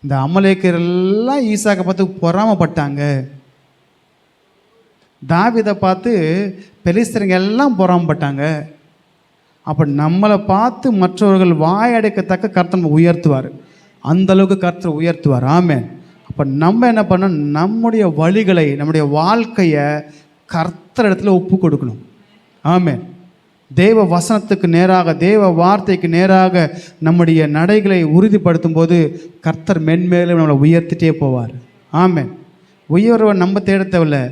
இந்த அமலேக்கரெல்லாம் ஈசாக்கை பார்த்து பொறாமப்பட்டாங்க. தாவீதை பார்த்து பெலிஸ்தருங்க எல்லாம் பொறாமப்பட்டாங்க. அப்போ நம்மளை பார்த்து மற்றவர்கள் வாயடைக்கத்தக்க கர்த்தர் உயர்த்துவார். அந்தளவுக்கு கர்த்தர் உயர்த்துவார். ஆமென். அப்போ நம்ம என்ன பண்ணோம், நம்முடைய வழிகளை, நம்முடைய வாழ்க்கையை கர்த்தர் இடத்துல ஒப்பு கொடுக்கணும். ஆமென். தேவ வசனத்துக்கு நேராக, தேவ வார்த்தைக்கு நேராக நம்முடைய நடைகளை உறுதிப்படுத்தும் போது கர்த்தர் மென்மேலும் நம்மளை உயர்த்திட்டே போவார். ஆமென். உயர்வை நம்ம தேட தேவையில்லை,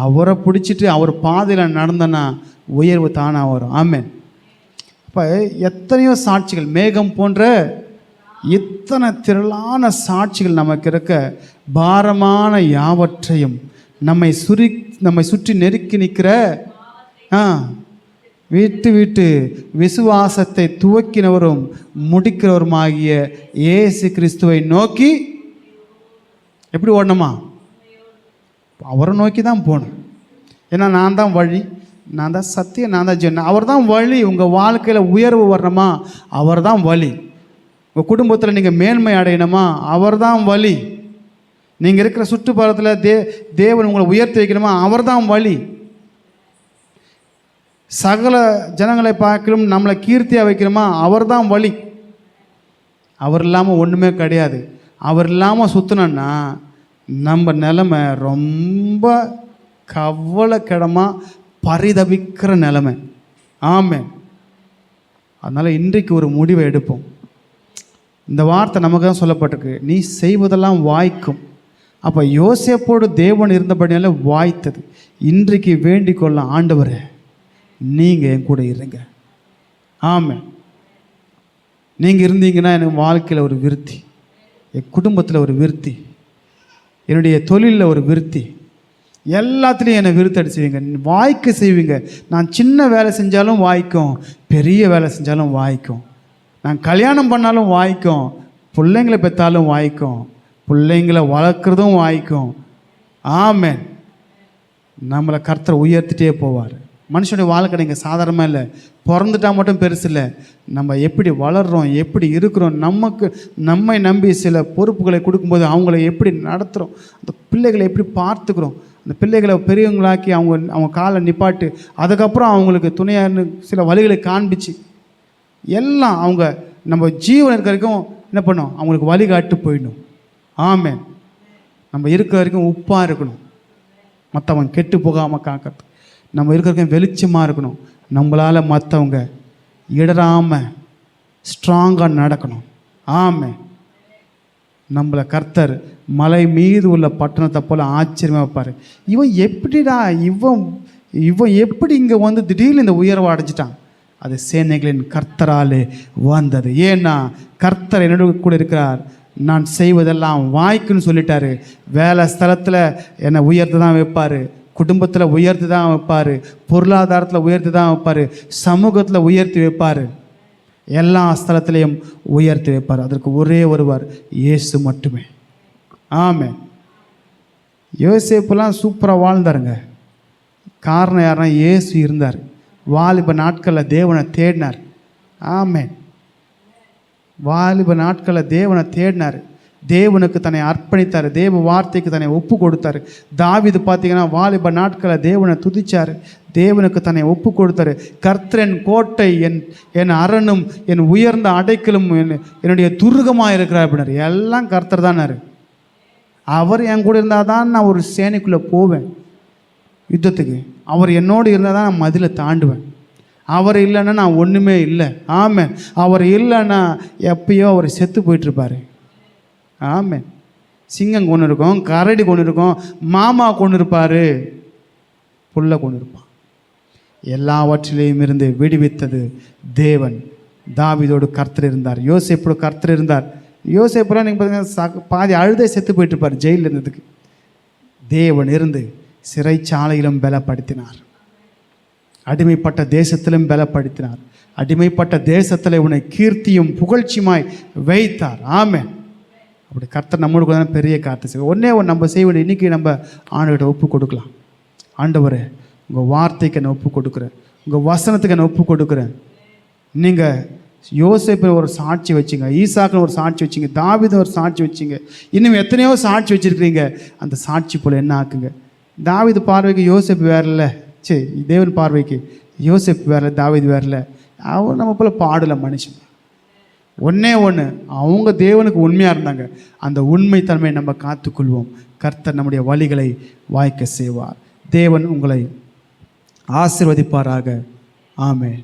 அவரை பிடிச்சிட்டு அவர் பாதையில் நடந்தோன்னா உயர்வு தானாக வரும். ஆமென். இப்போ எத்தனையோ சாட்சிகள், மேகம் போன்ற இத்தனை திரளான சாட்சிகள் நமக்கு இருக்க, பாரமான யாவற்றையும் நம்மை சுற்றி நெருக்கி நிற்கிற வீட்டு விசுவாசத்தை துவக்கினவரும் முடிக்கிறவருமாகிய இயேசு கிறிஸ்துவை நோக்கி எப்படி ஓடணுமா? அவரை நோக்கி தான் போகணும். ஏன்னா நான் தான் வழி, நான் தான் சத்தியம், நான் தான் ஜீவன். அவர் தான் வழி. உங்கள் வாழ்க்கையில் உயர்வு வரணுமா? அவர் தான் வழி. உங்கள் குடும்பத்தில் நீங்கள் மேன்மை அடையணுமா? அவர் தான் வழி. நீங்கள் இருக்கிற சுற்றுப்புறத்தில் தேவன் உங்களை உயர்த்தி வைக்கணுமா, அவர் தான் வழி. சகல ஜனங்களை பார்க்கலும் நம்மளை கீர்த்தியாக வைக்கணுமா, அவர் தான் வழி. அவர் இல்லாமல் ஒன்றுமே கிடையாது. அவர் இல்லாமல் சுற்றினோன்னா நம்ம நிலைமை ரொம்ப கவலைக்கிடமாக பரிதவிக்கிற நிலைமை. ஆமென். அதனால் இன்றைக்கு ஒரு முடிவை எடுப்போம். இந்த வார்த்தை நமக்கு தான் சொல்லப்பட்டிருக்கு, நீ செய்வதெல்லாம் வாய்க்கும். அப்போ யோசேப்போடு தேவன் இருந்தபடியால வாய்த்தது. இன்றைக்கு வேண்டிக் கொள்ள, ஆண்டவரே நீங்கள் என் கூட இருங்க. ஆமென். நீங்கள் இருந்தீங்கன்னா எனக்கு வாழ்க்கையில் ஒரு விருத்தி, என் குடும்பத்தில் ஒரு விருத்தி, என்னுடைய தொழிலில் ஒரு விருத்தி, எல்லாத்துலேயும் என்னை விருத்தடி செய்வீங்க, வாய்க்க செய்வீங்க. நான் சின்ன வேலை செஞ்சாலும் வாய்க்கும், பெரிய வேலை செஞ்சாலும் வாய்க்கும். நான் கல்யாணம் பண்ணாலும் வாய்க்கும், பிள்ளைங்களை பெற்றாலும் வாய்க்கும், பிள்ளைங்களை வளர்க்குறதும் வாய்க்கும். ஆமென். நம்மளை கர்த்தர் உயர்த்திட்டே போவார். மனுஷனுடைய வாழ்க்கை இங்கே சாதாரணமாக இல்லை. பிறந்துட்டா மட்டும் பெருசு இல்லை. நம்ம எப்படி வளர்கிறோம், எப்படி இருக்கிறோம், நம்மை நம்பி சில பொறுப்புகளை கொடுக்கும்போது அவங்கள எப்படி நடத்துகிறோம், அந்த பிள்ளைகளை எப்படி பார்த்துக்கிறோம், அந்த பிள்ளைகளை பெரியவங்களாக்கி அவங்க காலை நிப்பாட்டு, அதுக்கப்புறம் அவங்களுக்கு துணையான்னு சில வழிகளை காண்பிச்சு எல்லாம் அவங்க நம்ம ஜீவன் இருக்கிற வரைக்கும் என்ன பண்ணோம், அவங்களுக்கு வழிகாட்டு போயிடணும். ஆமென். நம்ம இருக்கிற வரைக்கும் உப்பாக இருக்கணும், மற்றவங்க கெட்டு போகாமல் காக்கிறது. நம்ம இருக்கிற வரைக்கும் வெளிச்சமாக இருக்கணும். நம்மளால் மற்றவங்க இடராமல் ஸ்ட்ராங்காக நடக்கணும். ஆமென். நம்மளை கர்த்தர் மலை மீது உள்ள பட்டணத்தை போல் ஆச்சரியமாக வைப்பார். இவன் எப்படிடா இவன் எப்படி இங்கே வந்து திடீர்னு இந்த உயர்வை அடைஞ்சிட்டான்? அது சேனைகளின் கர்த்தராலே வந்தது. ஏன்னா கர்த்தர் என்னோட கூட இருக்கிறார், நான் செய்வதெல்லாம் வாய்க்குன்னு சொல்லிட்டாரு. வேலை ஸ்தலத்தில் என்னை உயர்த்து தான் வைப்பார், குடும்பத்தில் உயர்த்தி தான் வைப்பார், பொருளாதாரத்தில் உயர்த்தி தான் வைப்பார், சமூகத்தில் உயர்த்தி வைப்பார், எல்லா ஸ்தலத்திலையும் உயர்த்தி வைப்பார். அதற்கு ஒரே ஒருவர் இயேசு மட்டுமே. ஆமென். யோசேப்புலாம் சூப்பராக வாழ்ந்தாருங்க. காரணம் யாருன்னா இயேசு இருந்தார். வாலிப நாட்களில் தேவனை தேடினார். ஆமென். வாலிப நாட்களில் தேவனை தேடினார், தேவனுக்கு தன்னை அர்ப்பணித்தார், தேவ வார்த்தைக்கு தன்னை ஒப்பு கொடுத்தார். தாவீது பார்த்தீங்கன்னா வாலிப நாட்களில் தேவனை துதிச்சார், தேவனுக்கு தன்னை ஒப்பு கொடுத்தார். கர்த்தரின் கோட்டை, என் அரணும், என் உயர்ந்த அடைக்கலும், என்னுடைய துருகமாக இருக்கிறார் அப்படின்னாரு. எல்லாம் கர்த்தர் தானார். அவர் என் கூட இருந்தால் தான் நான் ஒரு சேனைக்குள்ளே போவேன் யுத்தத்துக்கு. அவர் என்னோடு இருந்தால் தான் நான் மதிலை தாண்டுவேன். அவர் இல்லைன்னா நான் ஒன்றுமே இல்லை. ஆமென். அவர் இல்லைன்னா எப்பயோ அவர் செத்து போயிட்டுருப்பார். ஆமென். சிங்கம் கொண்டு இருக்கும், கரடி கொண்டு இருக்கும், மாமா கொண்டு இருப்பார், புல்லை கொண்டு இருப்பான். எல்லாவற்றிலையும் இருந்து விடுவித்தது தேவன். தாவீதோடு கர்த்தர் இருந்தார், யோசேப்போடு கர்த்தர் இருந்தார். யோசேப்புலாம் நீங்கள் பார்த்தீங்கன்னா பாதி அழுதே செத்து போயிட்டுருப்பார் ஜெயிலில் இருந்ததுக்கு. தேவன் இருந்து சிறைச்சாலையிலும் பலப்படுத்தினார், அடிமைப்பட்ட தேசத்திலும் பலப்படுத்தினார். அடிமைப்பட்ட தேசத்தில் உன்னை கீர்த்தியும் புகழ்ச்சியுமாய் வைத்தார். ஆமென். அப்படி கர்த்தர் நம்மளுக்கு தான் பெரிய காத்து செய்வோம். ஒன்றே நம்ம செய்ய வேண்டிய இன்றைக்கி நம்ம ஆண்டவர்கிட்ட ஒப்பு கொடுக்கலாம். ஆண்டவரே, உங்கள் வார்த்தைக்கு என்னை ஒப்பு கொடுக்குறேன், உங்கள் வசனத்துக்கு என்னை ஒப்பு கொடுக்குறேன். நீங்கள் யோசேப்பில் ஒரு சாட்சி வச்சிங்க, ஈசாக்கில் ஒரு சாட்சி வச்சிங்க, தாவீதில் ஒரு சாட்சி வச்சிங்க, இன்னும் எத்தனையோ சாட்சி வச்சுருக்கிறீங்க. அந்த சாட்சி போல் என்ன ஆக்குங்க. தாவீது பார்வைக்கு யோசேப்பு வேறல, சரி தேவன் பார்வைக்கு யோசேப்பு வேறல, தாவீது வேறல. அவர் நம்ம போல் பாடல மனுஷன். ஒன்றே ஒன்று, அவங்க தேவனுக்கு உண்மையாக இருந்தாங்க. அந்த உண்மைத்தன்மையை நம்ம காத்துக்கொள்வோம். கர்த்தர் நம்முடைய வழிகளை வாய்க்க செய்வார். தேவன் உங்களை ஆசீர்வதிப்பாராக. ஆமென்.